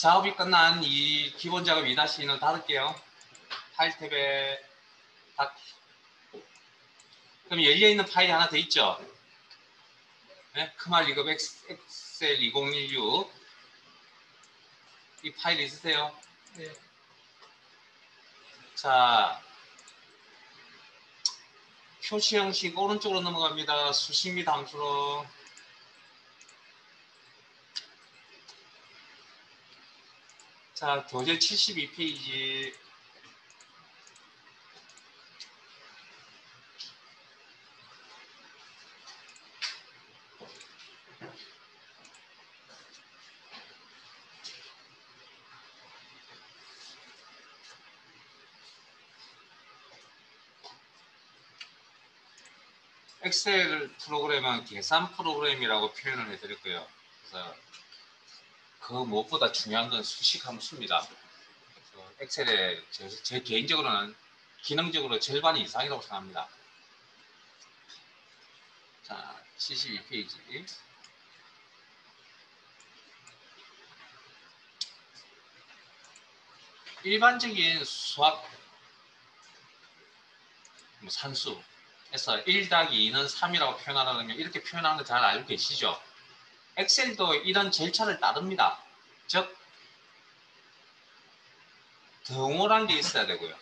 작업이 끝난 이 기본 작업 2-2는 닫을게요. 파일 탭에 닫기. 그럼 열려있는 파일이 하나 더 있죠? 네? 크말 리급 엑셀 2016 이 파일 있으세요? 네. 자, 표시 형식 오른쪽으로 넘어갑니다. 수식 및 함수로. 자, 교재 72페이지. 엑셀 프로그램은 계산 프로그램이라고 표현을 해드렸고요. 그래서 그 무엇보다 중요한 건 수식 함수입니다. 엑셀에 제 개인적으로는 기능적으로 절반 이상이라고 생각합니다. 자, 72페이지. 일반적인 수학 산수에서 1-2는 3이라고 표현하려면 이렇게 표현하는 거 잘 알고 계시죠? 엑셀도 이런 절차를 따릅니다. 즉 등호란 게 있어야 되고요.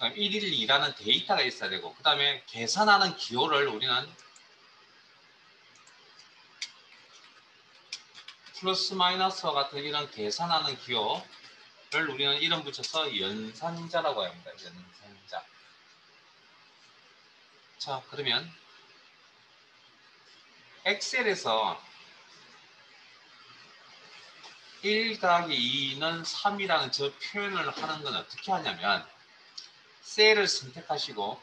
1일 2라는 데이터가 있어야 되고 그 다음에 계산하는 기호를 우리는 플러스 마이너스와 같은 이런 계산하는 기호를 우리는 이름 붙여서 연산자라고 합니다. 연산자. 자, 그러면 엑셀에서 1-2는 3이라는 저 표현을 하는 건 어떻게 하냐면 셀을 선택하시고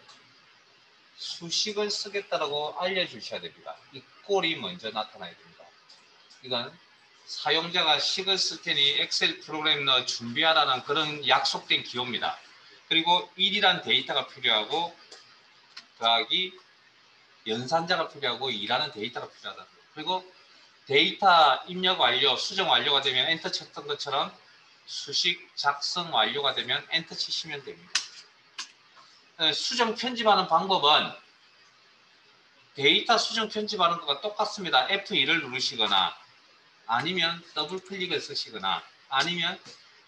수식을 쓰겠다라고 알려주셔야 됩니다. 이 꼴이 먼저 나타나야 됩니다. 이건 사용자가 식을 쓸 테니 엑셀 프로그램 넣어 준비하라는 그런 약속된 기호입니다. 그리고 1이란 데이터가 필요하고 더하기 연산자가 필요하고 2라는 데이터가 필요하다. 그리고 데이터 입력 완료, 수정 완료가 되면 엔터 쳤던 것처럼 수식 작성 완료가 되면 엔터 치시면 됩니다. 수정 편집하는 방법은 데이터 수정 편집하는 것과 똑같습니다. F2를 누르시거나 아니면 더블 클릭을 쓰시거나 아니면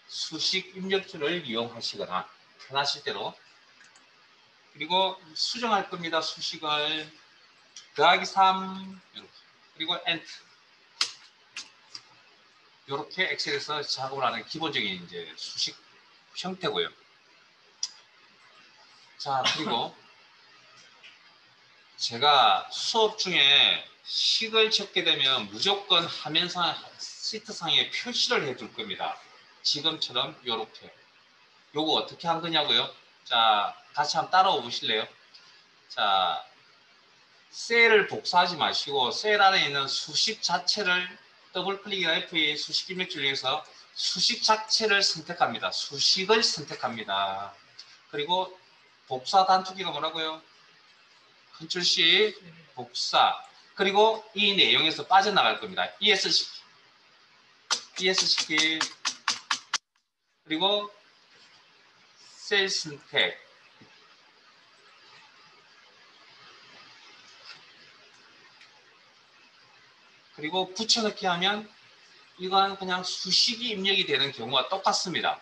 수식 입력줄을 이용하시거나 편하실 대로. 그리고 수정할 겁니다. 수식을 더하기 3 이렇게. 그리고 엔터. 이렇게 엑셀에서 작업을 하는 기본적인 이제 수식 형태고요. 자, 그리고 제가 수업 중에 식을 적게 되면 무조건 화면상 시트상에 표시를 해둘 겁니다. 지금처럼 이렇게. 요거 어떻게 한 거냐고요? 자, 같이 한번 따라오 보실래요? 자, 셀을 복사하지 마시고 셀 안에 있는 수식 자체를 더블 클릭이나 F2 수식 입력줄 위해서 수식 자체를 선택합니다. 수식을 선택합니다. 그리고 복사 단축키가 뭐라고요? 컨트롤 C 복사. 그리고 이 내용에서 빠져나갈 겁니다. ES시키. ES시키. 그리고 셀 선택. 그리고 붙여넣기 하면 이건 그냥 수식이 입력이 되는 경우가 똑같습니다.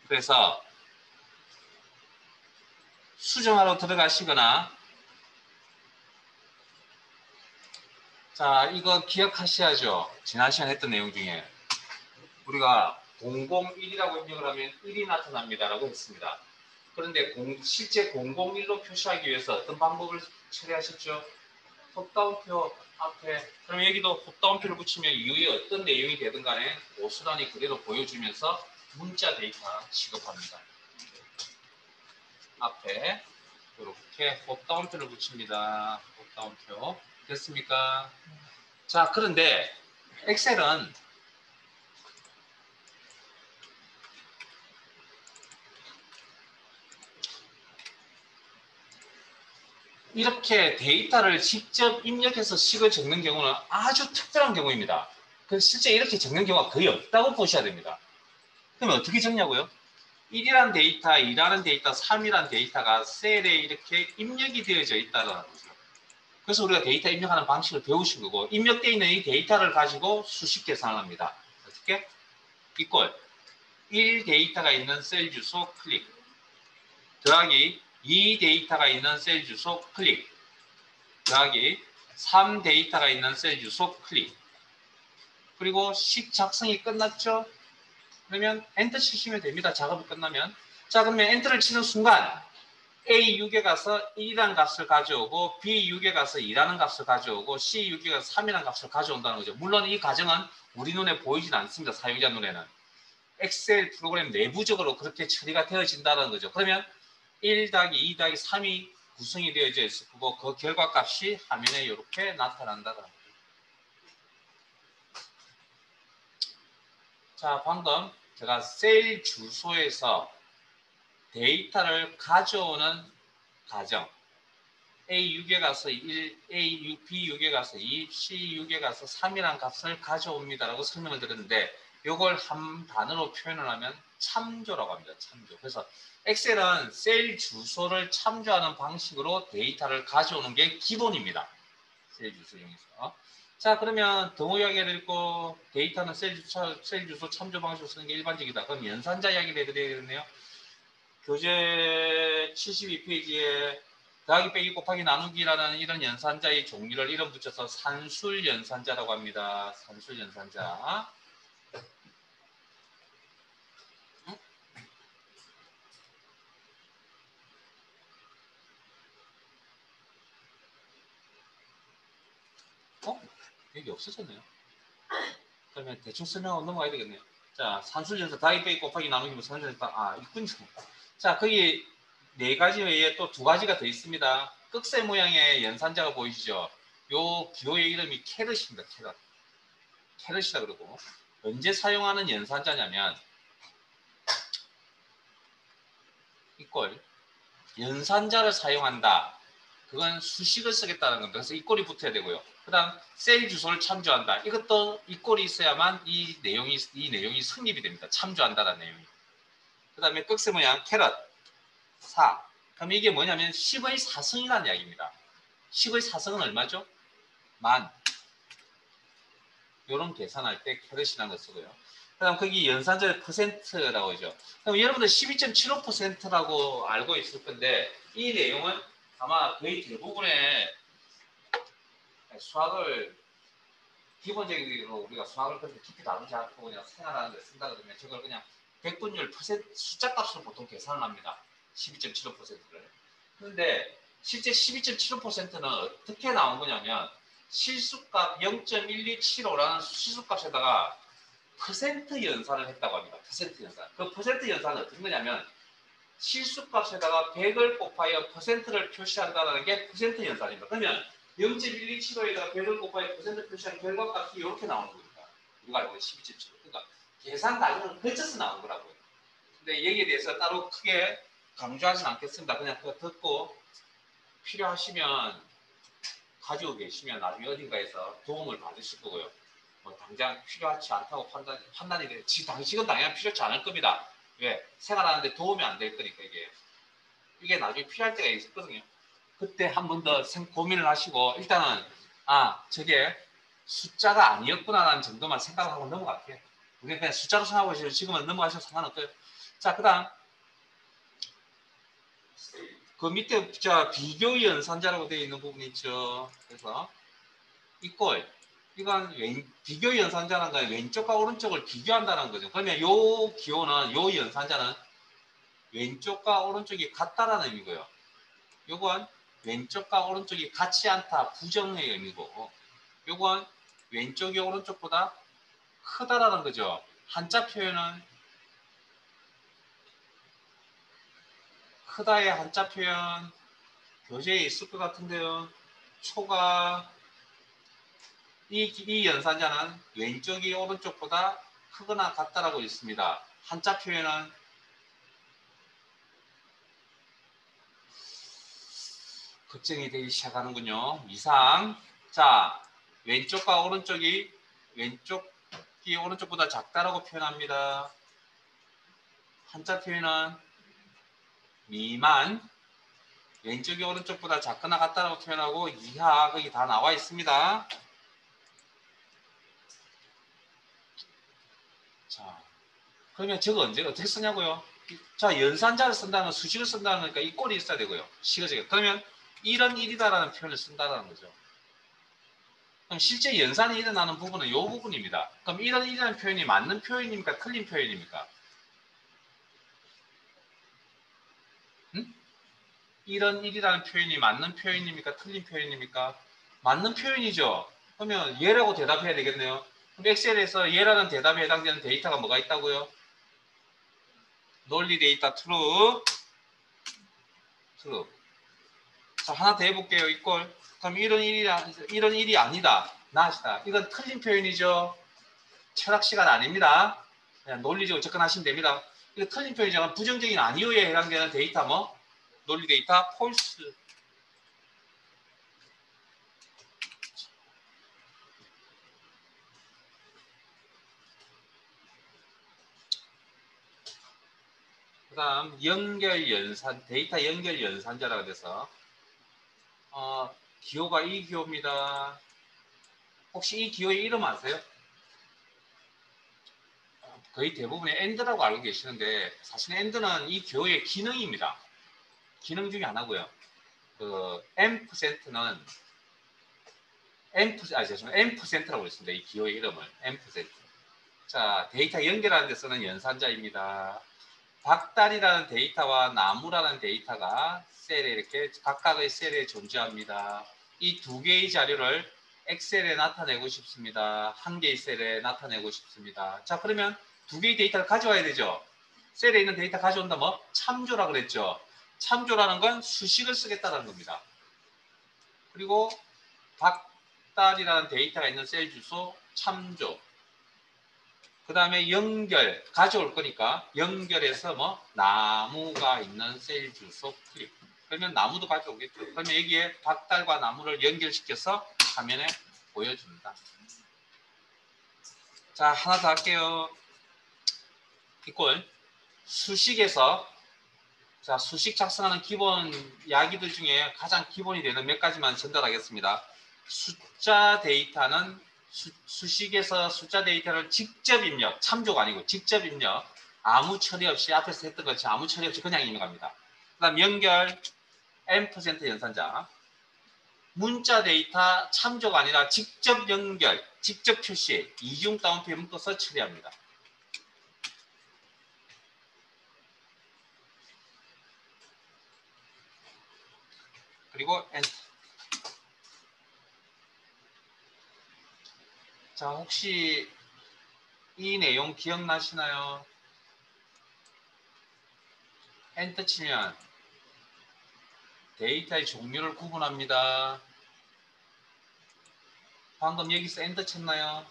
그래서 수정하러 들어가시거나 자, 이거 기억하셔야죠. 지난 시간에 했던 내용 중에 우리가 001이라고 입력을 하면 1이 나타납니다라고 했습니다. 그런데 실제 001로 표시하기 위해서 어떤 방법을 처리하셨죠? 톱다운표 앞에 그럼 여기도 톱다운표를 붙이면 이후에 어떤 내용이 되든 간에 고스란히 그대로 보여주면서 문자 데이터 취급합니다. 앞에 이렇게 톱다운표를 붙입니다. 톱다운표 됐습니까? 자, 그런데 엑셀은 이렇게 데이터를 직접 입력해서 식을 적는 경우는 아주 특별한 경우입니다. 그 실제 이렇게 적는 경우가 거의 없다고 보셔야 됩니다. 그러면 어떻게 적냐고요? 1이라는 데이터, 2라는 데이터, 3이라는 데이터가 셀에 이렇게 입력이 되어져 있다는 거죠. 그래서 우리가 데이터 입력하는 방식을 배우신 거고, 입력되어 있는 이 데이터를 가지고 수식 계산을 합니다. 어떻게? 이꼴 1 데이터가 있는 셀 주소 클릭 더하기 2 데이터가 있는 셀 주소 클릭 더하기 3 데이터가 있는 셀 주소 클릭. 그리고 식 작성이 끝났죠? 그러면 엔터 치시면 됩니다. 작업이 끝나면. 자, 그러면 엔터를 치는 순간 A6에 가서 1이라는 값을 가져오고 B6에 가서 2라는 값을 가져오고 C6에 가서 3이라는 값을 가져온다는 거죠. 물론 이 과정은 우리 눈에 보이진 않습니다. 사용자 눈에는. 엑셀 프로그램 내부적으로 그렇게 처리가 되어진다는 거죠. 그러면 1 더하기 2 더하기 3이 구성이 되어져 있을 거고 그 결과값이 화면에 이렇게 나타난다는 거죠. 자, 방금 제가 셀 주소에서 데이터를 가져오는 과정 A6에 가서 1, B6에 가서 2, C6에 가서 3이라는 값을 가져옵니다라고 설명을 드렸는데 이걸 한 단어로 표현을 하면 참조라고 합니다. 참조. 그래서 엑셀은 셀 주소를 참조하는 방식으로 데이터를 가져오는 게 기본입니다. 셀 주소 이용해서. 자, 그러면 등호 이야기를 읽고 데이터는 셀 주소 참조 방식으로 쓰는 게 일반적이다. 그럼 연산자 이야기를 해드려야겠네요. 교재 72페이지에 더하기 빼기 곱하기 나누기라는 이런 연산자의 종류를 이름 붙여서 산술 연산자라고 합니다. 산술 연산자. 여기 없어졌네요. 그러면 대충 설명하고 넘어가야 되겠네요. 자, 산술 연산 더하기 빼기 곱하기 나누기면 산술 연산 있군요. 자, 거기 네 가지 외에 또 두 가지가 더 있습니다. 끝새 모양의 연산자가 보이시죠? 요 기호의 이름이 캐럿입니다. 캐럿. 캐럿이라 그러고 언제 사용하는 연산자냐면 이꼴 연산자를 사용한다. 그건 수식을 쓰겠다는 겁니다. 그래서 이꼴이 붙어야 되고요. 그 다음 셀 주소를 참조한다. 이것도 이꼴이 있어야만 이 내용이 성립이 됩니다. 참조한다라는 내용이. 그 다음에 끝새 모양 캐럿 4. 그럼 이게 뭐냐면 10의 4승이라는 이야기입니다. 10의 4승은 얼마죠? 만. 이런 계산할 때 캐럿이라는 걸 쓰고요. 그 다음 거기 연산자의 퍼센트라고 하죠. 그럼 여러분들 12.75%라고 알고 있을 건데 이 내용은 아마 거의 대부분의 수학을 기본적으로 우리가 수학을 그렇게 깊이 다루지 않고 그냥 생활하는 데 쓴다 그러면 저걸 그냥 백분율 숫자 값으로 보통 계산을 합니다. 12.75%를. 그런데 실제 12.75%는 어떻게 나온 거냐면 실수값 0.1275라는 실수값에다가 퍼센트 연산을 했다고 합니다. 퍼센트 연산. 그 퍼센트 연산은 어떤 거냐면 실수값에다가 100을 곱하여 퍼센트를 표시한다는 게 퍼센트 연산입니다. 그러면 0.1275에다가 100을 곱하여 퍼센트 표시한 결과값이 이렇게 나오는 겁니다. 우리가 알고 있는 12.75. 그러니까 계산 과정을 거쳐서 나온 거라고요. 근데 여기에 대해서 따로 크게 강조하진 않겠습니다. 그냥 그거 듣고 필요하시면 가지고 계시면 나중에 어딘가에서 도움을 받으실 거고요. 뭐 당장 필요하지 않다고 판단이 돼. 지금 당연히 필요하지 않을 겁니다. 왜? 생활하는데 도움이 안 될 거니까 이게 나중에 필요할 때가 있었거든요. 그때 한 번 더 고민을 하시고 일단은 저게 숫자가 아니었구나라는 정도만 생각을 하고 넘어갈게요. 우리가 그냥 숫자로 생각하고 있어요. 지금은 넘어가셔도 상관없고요. 자, 그 다음 그 밑에 비교 연산자라고 되어 있는 부분이 있죠. 그래서 이건 비교 연산자라는 건 왼쪽과 오른쪽을 비교한다는 거죠. 그러면 요 기호는 요 연산자는 왼쪽과 오른쪽이 같다라는 의미고요. 요건 왼쪽과 오른쪽이 같지 않다 부정의 의미고 요건 왼쪽이 오른쪽보다 크다라는 거죠. 한자 표현은 크다의 한자 표현 교재에 있을 것 같은데요. 초가 이 연산자는 왼쪽이 오른쪽보다 크거나 같다라고 있습니다. 한자 표현은 걱정이 되기 시작하는군요. 이상 자 왼쪽과 오른쪽이 왼쪽 왼쪽이 오른쪽보다 작다라고 표현합니다. 한자 표현은 미만, 왼쪽이 오른쪽보다 작거나 같다라고 표현하고 이하, 거기 다 나와 있습니다. 자, 그러면 저거 언제 어떻게 쓰냐고요? 자, 연산자를 쓴다는, 수식을 쓴다는 거니까 이 꼴이 있어야 되고요. 시거적이. 그러면 이런 일이다라는 표현을 쓴다는 거죠. 그럼 실제 연산이 일어나는 부분은 이 부분입니다. 그럼 이런 일이라는 표현이 맞는 표현입니까? 틀린 표현입니까? 이런 일이라는 표현이 맞는 표현입니까? 틀린 표현입니까? 맞는 표현이죠. 그러면 예라고 대답해야 되겠네요. 그럼 엑셀에서 예라는 대답에 해당되는 데이터가 뭐가 있다고요? 논리 데이터 true. 자, 하나 더 해볼게요. 이꼴. 그럼 이런 일이 아니다. not이다. 이건 틀린 표현이죠. 철학 시간 아닙니다. 그냥 논리적으로 접근하시면 됩니다. 이거 틀린 표현이지만 부정적인 아니오에 해당되는 데이터 뭐? 논리 데이터 false. 그 다음 연결연산, 데이터 연결연산자라고 해서 기호가 이 기호입니다. 혹시 이 기호의 이름 아세요? 거의 대부분이 AND라고 알고 계시는데 사실 AND는 이 기호의 기능입니다. 기능 중에 하나고요. 그 M%는 M%라고 했습니다. 이 기호의 이름을 M%. 자, 데이터 연결하는 데 쓰는 연산자입니다. 박달이라는 데이터와 나무라는 데이터가 셀에 이렇게 각각의 셀에 존재합니다. 이 두 개의 자료를 엑셀에 나타내고 싶습니다. 한 개의 셀에 나타내고 싶습니다. 자, 그러면 두 개의 데이터를 가져와야 되죠. 셀에 있는 데이터 가져온다 뭐? 참조라 그랬죠. 참조라는 건 수식을 쓰겠다는 겁니다. 그리고 박달이라는 데이터가 있는 셀 주소 참조. 그 다음에 연결 가져올 거니까 연결해서 뭐 나무가 있는 셀 주소 클릭. 그러면 나무도 가져오겠죠. 그러면 여기에 박달과 나무를 연결시켜서 화면에 보여줍니다. 자, 하나 더 할게요. 이꼴 수식에서 자, 수식 작성하는 기본 이야기들 중에 가장 기본이 되는 몇 가지만 전달하겠습니다. 숫자 데이터는 수식에서 숫자 데이터를 직접 입력, 참조가 아니고 직접 입력, 아무 처리 없이 앞에서 했던 것이 아무 처리 없이 그냥 입력합니다. 그 다음 연결, M% 연산자, 문자 데이터 참조가 아니라 직접 연결, 직접 표시, 이중 다운표 묶어서 처리합니다. 그리고 엔터. 자, 혹시 이 내용 기억나시나요? 엔터 치면 데이터의 종류를 구분합니다. 방금 여기서 엔터 쳤나요?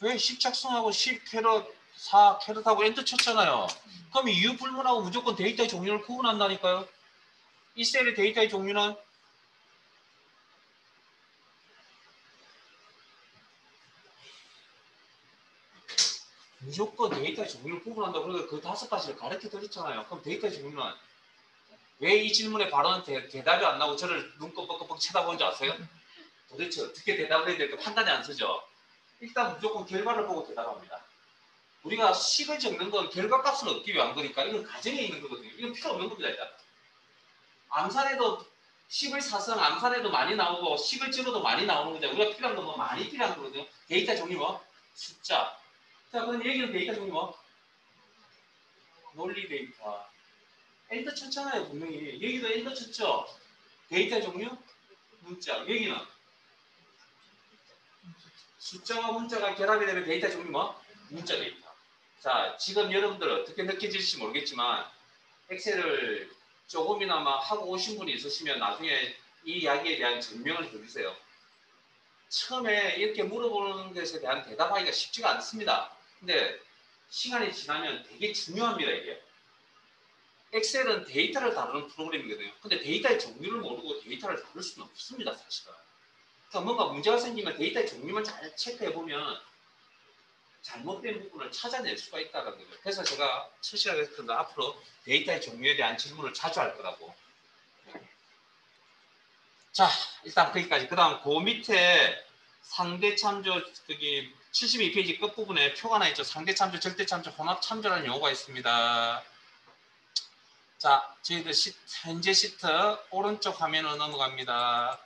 왜 10 작성하고 10 캐럿, 4 캐럿하고 엔터 쳤잖아요. 그럼 이유 불문하고 무조건 데이터의 종류를 구분한다니까요. 이 셀의 데이터의 종류는 무조건 데이터의 종류를 구분한다고 그래서 그 5가지를 가르쳐 드렸잖아요. 그럼 데이터의 종류는 왜 이 질문에 바로 대답이 안 나오고 저를 눈꺼 뻑뻑 쳐다보는 줄 아세요? 도대체 어떻게 대답을 해야 될까 판단이 안 서죠. 일단 무조건 결과를 보고 대답합니다. 우리가 식을 적는 건 결과값을 얻기 위한 거니까 이건 가정에 있는 거거든요. 이건 필요 없는 겁니다. 일단. 암산에도 식을 사서 암산에도 많이 나오고 식을 찍어도 많이 나오는 건데 우리가 필요한 건 뭐 많이 필요한 거거든요. 데이터 종류 뭐? 숫자. 자, 그럼 여기는 데이터 종류 뭐? 논리 데이터. 엔터 쳤잖아요, 분명히. 여기도 엔터 쳤죠? 데이터 종류? 문자. 여기는 숫자와 문자가 결합이 되면 데이터 종류 뭐? 문자 데이터. 자, 지금 여러분들 어떻게 느껴질지 모르겠지만 엑셀을 조금이나마 하고 오신 분이 있으시면 나중에 이 이야기에 대한 증명을 해주세요. 처음에 이렇게 물어보는 것에 대한 대답하기가 쉽지가 않습니다. 근데 시간이 지나면 되게 중요합니다, 이게. 엑셀은 데이터를 다루는 프로그램이거든요. 근데 데이터의 종류를 모르고 데이터를 다룰 수는 없습니다, 사실은. 그러니까 뭔가 문제가 생기면 데이터의 종류만 잘 체크해보면 잘못된 부분을 찾아낼 수가 있다는 거죠. 그래서 제가 첫 시간에 했던 앞으로 데이터의 종류에 대한 질문을 자주 할 거라고. 자, 일단 거기까지. 그 다음 그 밑에 상대 참조, 거기 72페이지 끝부분에 표가 하나 있죠. 상대 참조, 절대 참조, 혼합 참조라는 용어가 있습니다. 자, 저희들 현재 시트 오른쪽 화면으로 넘어갑니다.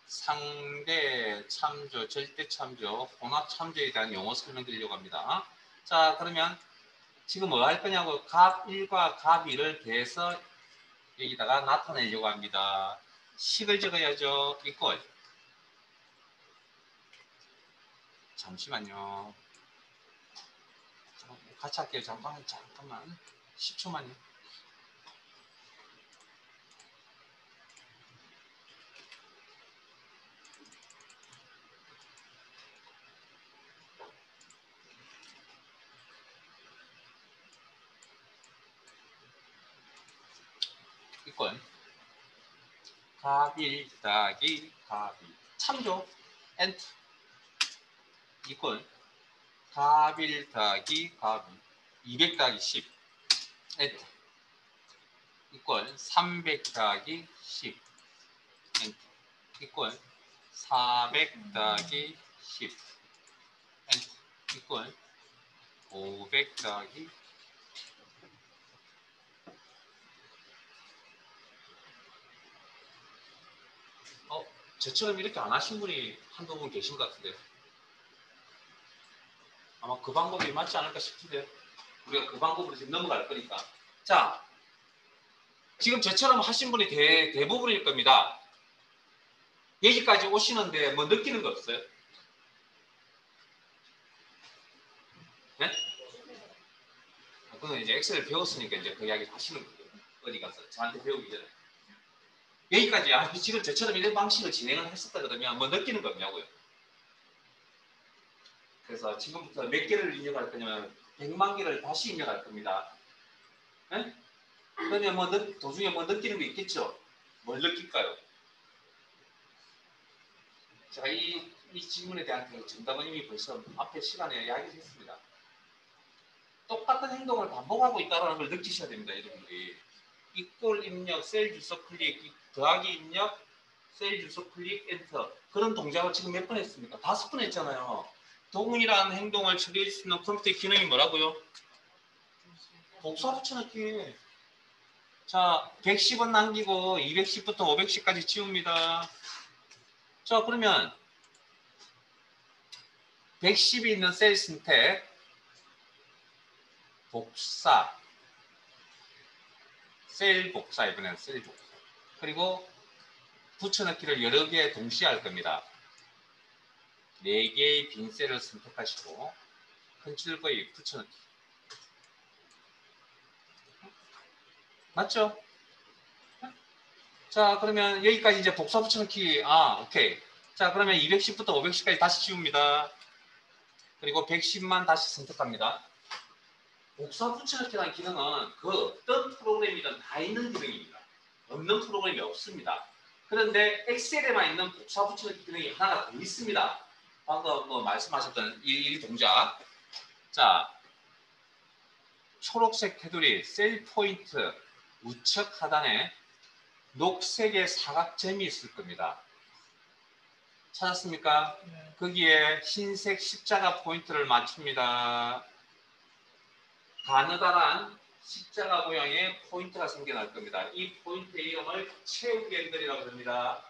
상대 참조, 절대 참조, 혼합 참조에 대한 용어 설명드리려고 합니다. 자, 그러면 지금 뭐 할 거냐고 값 1과 값 2를 더해서 여기다가 나타내려고 합니다. 식을 적어야죠. 이꼴. 잠시만요. 같이 할게요. 잠깐만. 10초만요. 이꼴. 값 1 더하기 값 2. 참조. 엔터. 이꼴. 값 1 더하기 값 2. 200 더하기 10. 엔터. 이꼴 300 더하기 10. 엔터. 이꼴 400 더하기 10. 엔터. 이꼴 500 더하기 저처럼 이렇게 안 하신 분이 한두 분 계신 것 같은데 아마 그 방법이 맞지 않을까 싶은데 우리가 그 방법으로 지금 넘어갈 거니까. 자, 지금 저처럼 하신 분이 대부분일 겁니다. 여기까지 오시는데 뭐 느끼는 거 없어요? 네? 그건 이제 엑셀을 배웠으니까 이제 그 이야기 하시는 거예요. 어디 가서 저한테 배우기 전에. 여기까지 지금 저처럼 이런 방식을 진행을 했었다 그러면 뭐 느끼는 거 없냐고요. 그래서 지금부터 몇 개를 입력할 거냐면 100만 개를 다시 입력할 겁니다. 네? 그러면 뭐 도중에 뭐 느끼는 게 있겠죠? 뭘 느낄까요? 제가 이 질문에 대한 그 정답은 이미 벌써 앞에 시간에 이야기를 했습니다. 똑같은 행동을 반복하고 있다는 걸 느끼셔야 됩니다, 여러분들이. 이꼴 입력, 셀 주소 클릭, 더하기 입력, 셀 주소 클릭, 엔터. 그런 동작을 지금 몇 번 했습니까? 5번 했잖아요. 동일한 행동을 처리할 수 있는 컴퓨터의 기능이 뭐라고요? 복사 붙여넣기. 자, 110은 남기고 210부터 510까지 지웁니다. 자, 그러면 110이 있는 셀 선택, 복사, 셀 복사, 이번에는 셀 복사. 그리고 붙여넣기를 여러 개 동시에 할 겁니다. 4개의 빈 셀을 선택하시고 컨트롤 V 붙여넣기. 맞죠? 자, 그러면 여기까지 이제 복사 붙여넣기. 오케이. 자, 그러면 210부터 510까지 다시 지웁니다. 그리고 110만 다시 선택합니다. 복사 붙여넣기라는 기능은 그 어떤 프로그램이든 다 있는 기능입니다. 없는 프로그램이 없습니다. 그런데 엑셀에만 있는 복사 붙여넣기 기능이 하나가 더 있습니다. 방금 뭐 말씀하셨던 이 동작. 자, 초록색 테두리 셀 포인트 우측 하단에 녹색의 사각점이 있을 겁니다. 찾았습니까? 네. 거기에 흰색 십자가 포인트를 맞춥니다. 가느다란 십자가 모양의 포인트가 생겨날 겁니다. 이 포인트의 이름을 채우기 핸들이라고 합니다.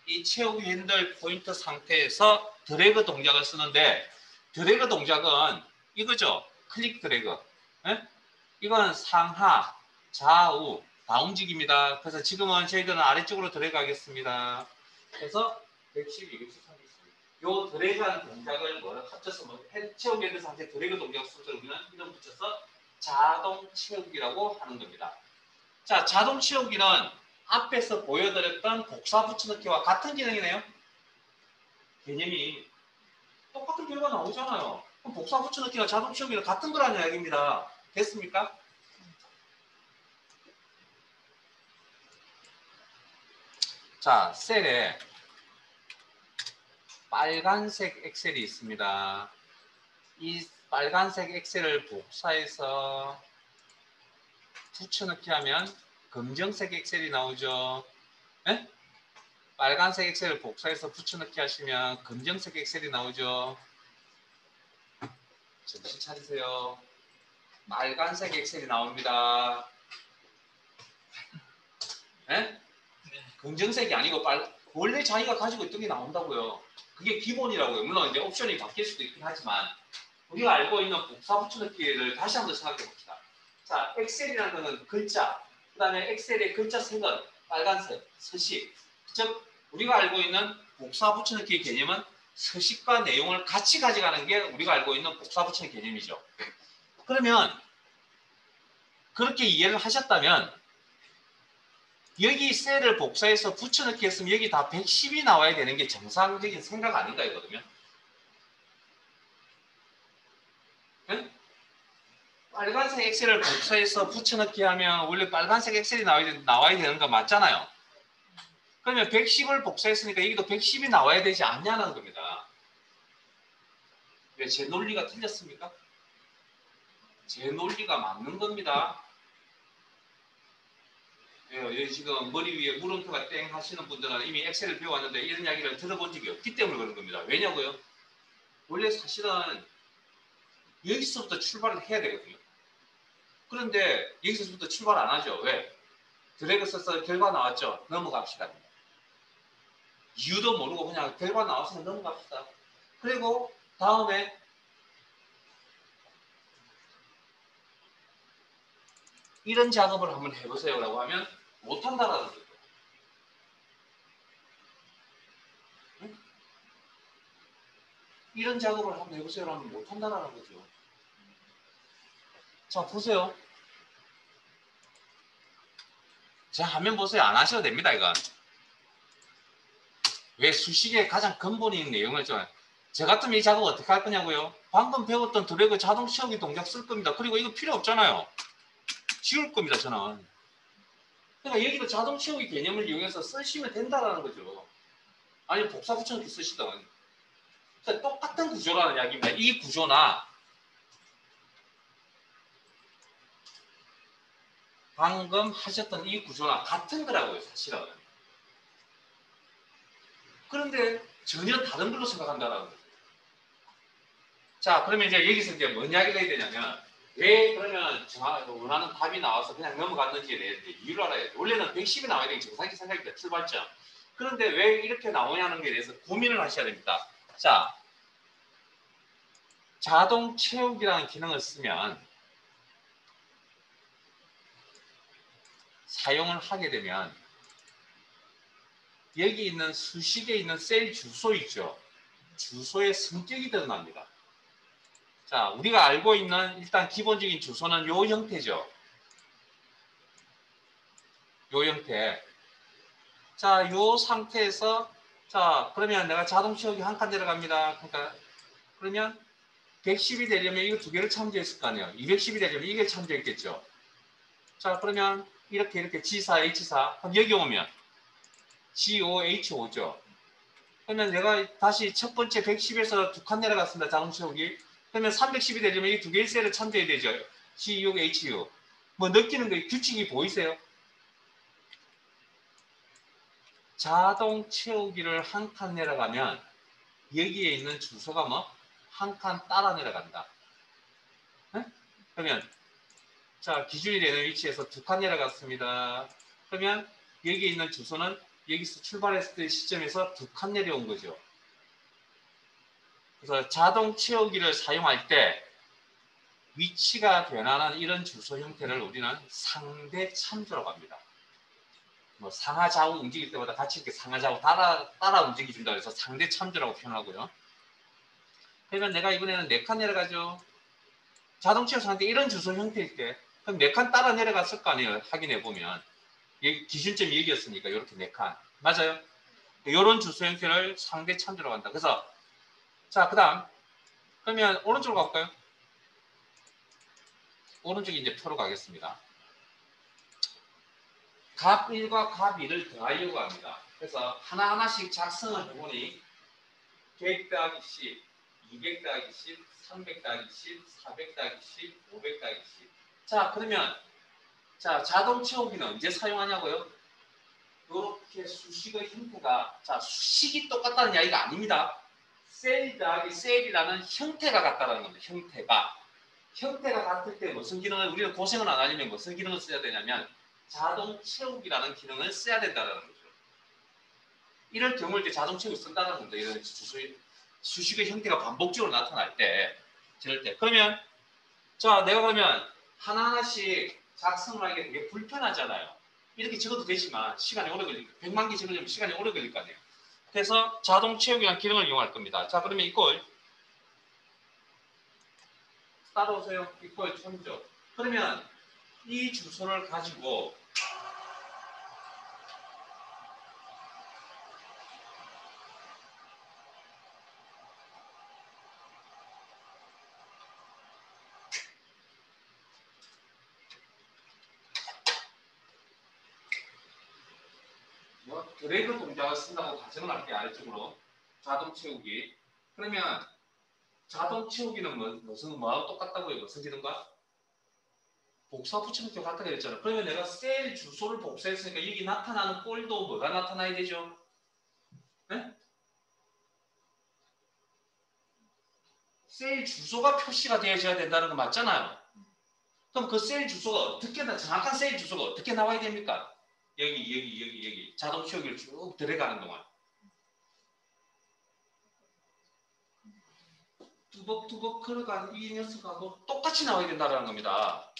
이 채우기 핸들 포인트 상태에서 드래그 동작을 쓰는데 드래그 동작은 이거죠. 클릭 드래그. 네? 이건 상하, 좌우 다 움직입니다. 그래서 지금은 저희들은 아래쪽으로 드래그 하겠습니다. 그래서 112, 113 있습니다. 요 드래그하는 동작을 합쳐서 채우기 핸들 상태 드래그 동작 순서를 우리는 이름 붙여서 자동 채우기라고 하는 겁니다. 자, 자동 채우기는 앞에서 보여드렸던 복사 붙여넣기와 같은 기능이네요. 개념이 똑같은 결과 나오잖아요. 그럼 복사 붙여넣기가 자동 채우기랑 같은 거라는 이야기입니다. 됐습니까? 자, 셀에 빨간색 엑셀이 있습니다. 이 빨간색 엑셀을 복사해서 붙여넣기 하면 검정색 엑셀이 나오죠. 네? 빨간색 엑셀을 복사해서 붙여넣기 하시면 검정색 엑셀이 나오죠. 정신 차리세요. 빨간색 엑셀이 나옵니다. 네? 검정색이 아니고 원래 자기가 가지고 있던 게 나온다고요. 그게 기본이라고요. 물론 이제 옵션이 바뀔 수도 있긴 하지만 우리가 알고 있는 복사 붙여넣기를 다시 한번 생각해 봅시다. 자, 엑셀이라는 것은 글자, 그 다음에 엑셀의 글자 색은 빨간색, 서식. 즉 우리가 알고 있는 복사 붙여넣기의 개념은 서식과 내용을 같이 가져가는 게 우리가 알고 있는 복사 붙여넣기 개념이죠. 그러면 그렇게 이해를 하셨다면 여기 셀을 복사해서 붙여넣기 했으면 여기 다 110이 나와야 되는 게 정상적인 생각 아닌가 이거든요. 응? 빨간색 엑셀을 복사해서 붙여넣기 하면 원래 빨간색 엑셀이 나와야 되는 거 맞잖아요. 그러면 110을 복사했으니까 여기도 110이 나와야 되지 않냐는 겁니다. 왜 제 논리가 틀렸습니까? 제 논리가 맞는 겁니다. 여기 지금 머리 위에 물음표가 땡 하시는 분들은 이미 엑셀을 배워왔는데 이런 이야기를 들어본 적이 없기 때문에 그런 겁니다. 왜냐고요? 원래 사실은 여기서부터 출발을 해야 되거든요. 그런데 여기서부터 출발 안 하죠. 왜? 드래그 써서 결과 나왔죠. 넘어갑시다. 이유도 모르고 그냥 결과 나왔으면 넘어갑시다. 그리고 다음에 이런 작업을 한번 해보세요 라고 하면 못한다라는 거죠. 응? 이런 작업을 한번 해보세요 라면 못한다라는 거죠. 자, 보세요. 제 화면 보세요. 안 하셔도 됩니다, 이건. 왜 수식의 가장 근본인 내용을 저 같으면 이 작업 어떻게 할 거냐고요? 방금 배웠던 드래그 자동 채우기 동작 쓸 겁니다. 그리고 이거 필요 없잖아요. 지울 겁니다, 저는. 그러니까 여기도 자동 채우기 개념을 이용해서 쓰시면 된다라는 거죠. 아니 복사 붙여넣기 쓰시던. 그러니까 똑같은 구조라는 이야기입니다. 이 구조나 방금 하셨던 이 구조나 같은 거라고요, 사실은. 그런데 전혀 다른 걸로 생각한다라는 거죠. 자, 그러면 이제 여기서 이제 뭔 이야기를 해야 되냐면 왜 그러면 원하는 답이 나와서 그냥 넘어갔는지에 대해서 이유를 알아야 돼요. 원래는 110이 나와야 되는 정상적 생각입니다. 출발점. 그런데 왜 이렇게 나오냐는 게 대해서 고민을 하셔야 됩니다. 자, 자동 채우기라는 기능을 쓰면 사용을 하게 되면 여기 있는 수식에 있는 셀 주소 있죠. 주소의 성격이 드러납니다. 자, 우리가 알고 있는 일단 기본적인 주소는 요 형태죠. 요 형태. 자, 요 상태에서 자, 그러면 내가 자동 채우기 한 칸 내려갑니다. 그러니까 그러면 110이 되려면 이거 두 개를 참조했을 거 아니에요. 210이 되려면 이게 참조했겠죠. 자, 그러면 이렇게 G4, H4 그럼 여기 오면 GO, H5죠. 그러면 내가 다시 첫 번째 110에서 두 칸 내려갔습니다. 자동 채우기. 그러면 310이 되려면 이 두 개의 셀을 참조해야 되죠. G6, H6. 뭐 느끼는 거 규칙이 보이세요? 자동 채우기를 한 칸 내려가면 여기에 있는 주소가 뭐? 한 칸 따라 내려간다. 네? 그러면 자 기준이 되는 위치에서 두 칸 내려갔습니다. 그러면 여기에 있는 주소는 여기서 출발했을 때 시점에서 두 칸 내려온 거죠. 그래서 자동 채우기를 사용할 때 위치가 변하는 이런 주소 형태를 우리는 상대 참조라고 합니다. 뭐 상하 좌우 움직일 때마다 같이 이렇게 상하 좌우 따라 움직여준다 해서 상대 참조라고 표현하고요. 그러면 내가 이번에는 4칸 내려가죠. 자동 채워 상태 이런 주소 형태일 때 그럼 4칸 따라 내려갔을 거 아니에요. 확인해 보면 기준점이 여기였으니까 이렇게 4칸 맞아요. 이런 주소 형태를 상대 참조라고 한다. 그래서 자 그다음 그러면 오른쪽으로 갈까요? 오른쪽에 이제 표로 가겠습니다. 값 1과 값 2를 더하려고 합니다. 그래서 하나하나씩 작성을 해보니 계획 더하기 C 200 더하기 10, 300 더하기 10, 400 더하기 10, 500 더하기 10. 자, 그러면 자, 자동 채우기는 언제 사용하냐고요? 이렇게 수식의 형태가 자, 수식이 똑같다는 이야기가 아닙니다. 셀 더하기 셀이라는 형태가 같다는 겁니다. 형태가 같을 때 무슨 기능을 우리는 고생을 안 하려면 무슨 기능을 써야 되냐면 자동 채우기라는 기능을 써야 된다는 거죠. 이럴 경우일 때 자동 채우기 쓴다는 겁니다. 이런 수식의 형태가 반복적으로 나타날 때 저럴 때 그러면 자 내가 그러면 하나하나씩 작성을 하기가 되게 불편하잖아요. 이렇게 적어도 되지만 시간이 오래 걸리니까 100만 개 적으려면 시간이 오래 걸릴 거 아니에요. 그래서 자동 채우기라는 기능을 이용할 겁니다. 자 그러면 이걸 따라오세요. 이걸 천조. 그러면 이 주소를 가지고 드래그 동작을 쓴다고 가정을 할게요. 아래쪽으로 자동 채우기. 그러면 자동 채우기는 무슨 뭐하고 똑같다고요? 무슨 기능과? 복사 붙이는 게 같다고 했잖아요. 그러면 내가 셀 주소를 복사했으니까 여기 나타나는 꼴도 뭐가 나타나야 되죠? 네? 셀 주소가 표시가 되어져야 된다는 거 맞잖아요. 그럼 그 셀 주소가 어떻게 정확한 셀 주소가 어떻게 나와야 됩니까? 여기 자동 채우기를 쭉 들어가는 동안 뚜벅뚜벅 걸어간 이 녀석하고 똑같이 나와야 된다는 겁니다.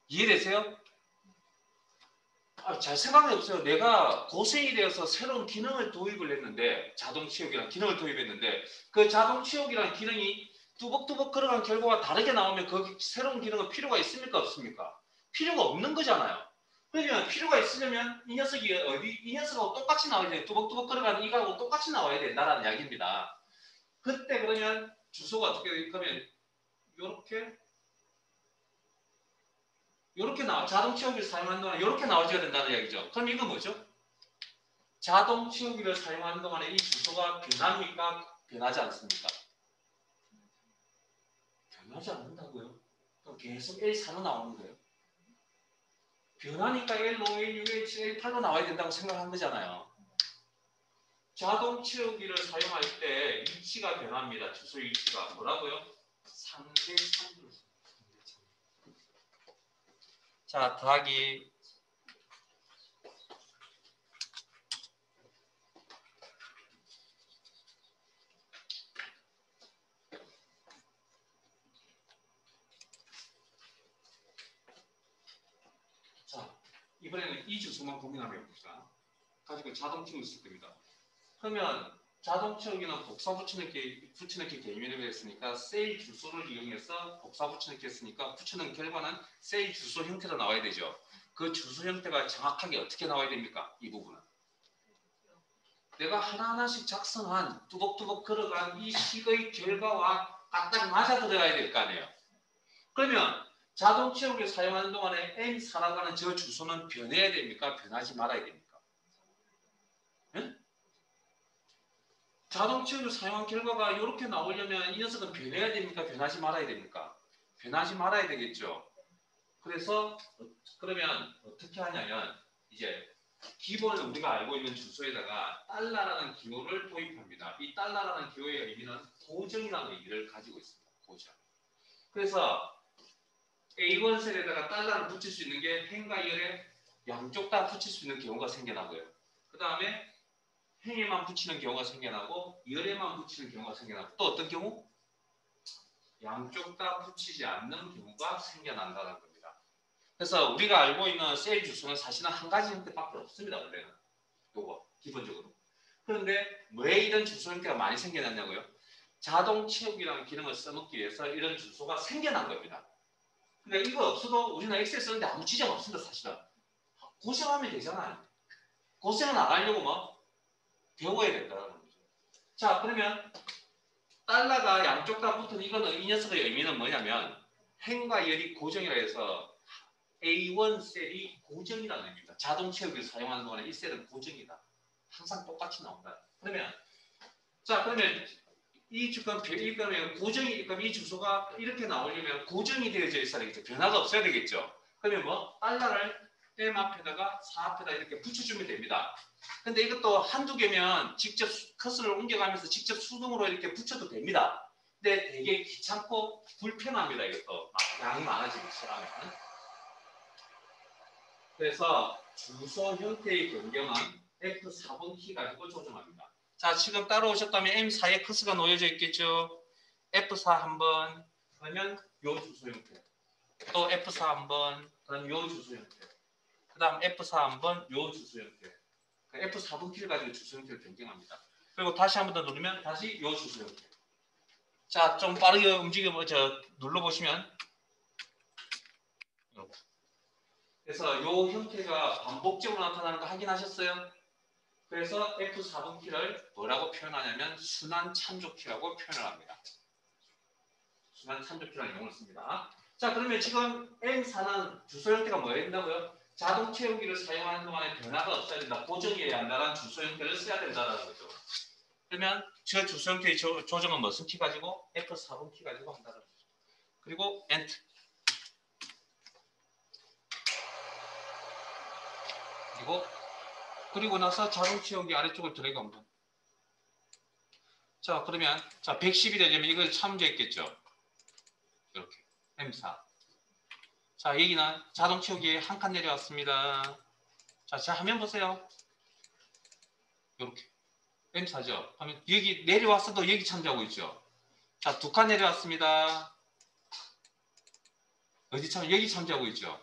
이해되세요? 잘 생각해 보세요. 내가 고생이 되어서 새로운 기능을 도입을 했는데 자동 채우기라는 기능을 도입했는데 그 자동 채우기라는 기능이 뚜벅뚜벅 걸어간 결과가 다르게 나오면 그 새로운 기능은 필요가 있습니까? 없습니까? 필요가 없는 거잖아요. 그러면 필요가 있으려면 이 녀석하고 똑같이 나와야 돼요. 뚜벅뚜벅 걸어가는 이거하고 똑같이 나와야 된다는 이야기입니다. 그때 그러면 주소가 어떻게 되면 이렇게 나와 자동 채우기를 사용하는 동안 이렇게 나와줘야 된다는 이야기죠. 그럼 이건 뭐죠? 자동 채우기를 사용하는 동안에 이 주소가 변합니까? 변하지 않습니까? 변하지 않는다고요? 그럼 계속 L4로 나오는 거예요. 변하니까 L5, L6, L7, L8로 나와야 된다고 생각한 거잖아요. 자동 채우기를 사용할 때 위치가 변합니다. 주소 위치가 뭐라고요? 3대 3으로. 자, 더하기 자, 이번에는 이 주소만 고민하면 해봅시다. 가지고 자동 채우기 쓸 겁니다. 그러면 자동 채우기는 복사 붙여넣기 개념이라고 했으니까 셀 주소를 이용해서 복사 붙여넣기 했으니까 붙여넣은 결과는 셀 주소 형태로 나와야 되죠. 그 주소 형태가 정확하게 어떻게 나와야 됩니까? 이 부분은. 내가 하나하나씩 작성한 뚜벅뚜벅 걸어간 이 식의 결과와 딱 맞아 들어가야 될 거 아니에요. 그러면 자동 채우기를 사용하는 동안에 M 살아가는 저 주소는 변해야 됩니까? 변하지 말아야 됩니까? 네? 자동 채우기를 사용한 결과가 이렇게 나오려면 이 녀석은 변해야 됩니까? 변하지 말아야 됩니까? 변하지 말아야 되겠죠. 그래서 그러면 어떻게 하냐면 이제 기본 우리가 알고 있는 주소에다가 달러라는 기호를 도입합니다. 이 달러라는 기호의 의미는 고정이라는 의미를 가지고 있습니다. 고정. 그래서 A1 셀에다가 달러를 붙일 수 있는 게 행과 열에 양쪽 다 붙일 수 있는 경우가 생겨나고요. 그 다음에 행에만 붙이는 경우가 생겨나고 열에만 붙이는 경우가 생겨나고 또 어떤 경우? 양쪽 다 붙이지 않는 경우가 생겨난다는 겁니다. 그래서 우리가 알고 있는 셀 주소는 사실은 한 가지 형태밖에 없습니다. 원래는 요거 기본적으로. 그런데 왜 이런 주소 형태가 많이 생겨났냐고요? 자동 채우기라는 기능을 써먹기 위해서 이런 주소가 생겨난 겁니다. 근데 이거 없어도 우리는 엑셀 쓰는데 아무 지장 없습니다. 사실은. 고생하면 되잖아요. 고생은 안 하려고 뭐 배워야 된다는 거죠. 자 그러면 달러가 양쪽 다 붙은 이거는 이 녀석의 의미는 뭐냐면 행과 열이 고정이라 해서 A1 셀이 고정이라는 의미입니다. 자동 채우기를 사용하는 동안에 이 셀은 고정이다. 항상 똑같이 나온다. 그러면 자 그러면 이 지금 이거는 고정이 그럼 이 주소가 이렇게 나오려면 고정이 되어져 있어야 되겠죠. 변화가 없어야 되겠죠. 그러면 뭐 달러를 M 앞에다가 4 앞에다 이렇게 붙여주면 됩니다. 근데 이것도 한두 개면 직접 커서를 옮겨가면서 직접 수동으로 이렇게 붙여도 됩니다. 근데 되게 귀찮고 불편합니다. 이것도 양이 많아지고 시작하면. 그래서 주소 형태의 변경은 F4번 키 가지고 조정합니다. 자, 지금 따라오셨다면 M4에 커서가 놓여져 있겠죠. F4 한번 그러면 요 주소 형태. 또 F4 한번 그럼 요 주소 형태. 그 다음 F4 한번 요 주소 형태. F4번 키를 가지고 주소 형태를 변경합니다. 그리고 다시 한번 더 누르면 다시 요 주소 형태. 자, 좀 빠르게 눌러보시면 그래서 요 형태가 반복적으로 나타나는 거 확인하셨어요? 그래서 F4번 키를 뭐라고 표현하냐면 순환 참조키라고 표현을 합니다. 순환 참조키라는 용어를 씁니다. 자, 그러면 지금 M4는 주소 형태가 뭐야 된다고요? 자동 채우기를 사용하는 동안에 변화가 없어야 된다. 고정이어야 한다는 주소 형태를 써야 된다는 거죠. 그러면 저 주소 형태의 조정은 무슨 키 가지고? F4번 키 가지고 한다는 거죠. 그리고 엔터. 그리고 나서 자동 채우기 아래쪽을 드래그 한번. 자, 그러면 자 110이 되려면 이걸 참조했겠죠. 이렇게 M4. 자, 여기는 자동 채우기 한 칸 내려왔습니다. 자, 화면 보세요. 이렇게 M4죠. 하면 여기 내려왔어도 여기 참조하고 있죠. 자, 2칸 내려왔습니다. 어디 여기 참조하고 있죠.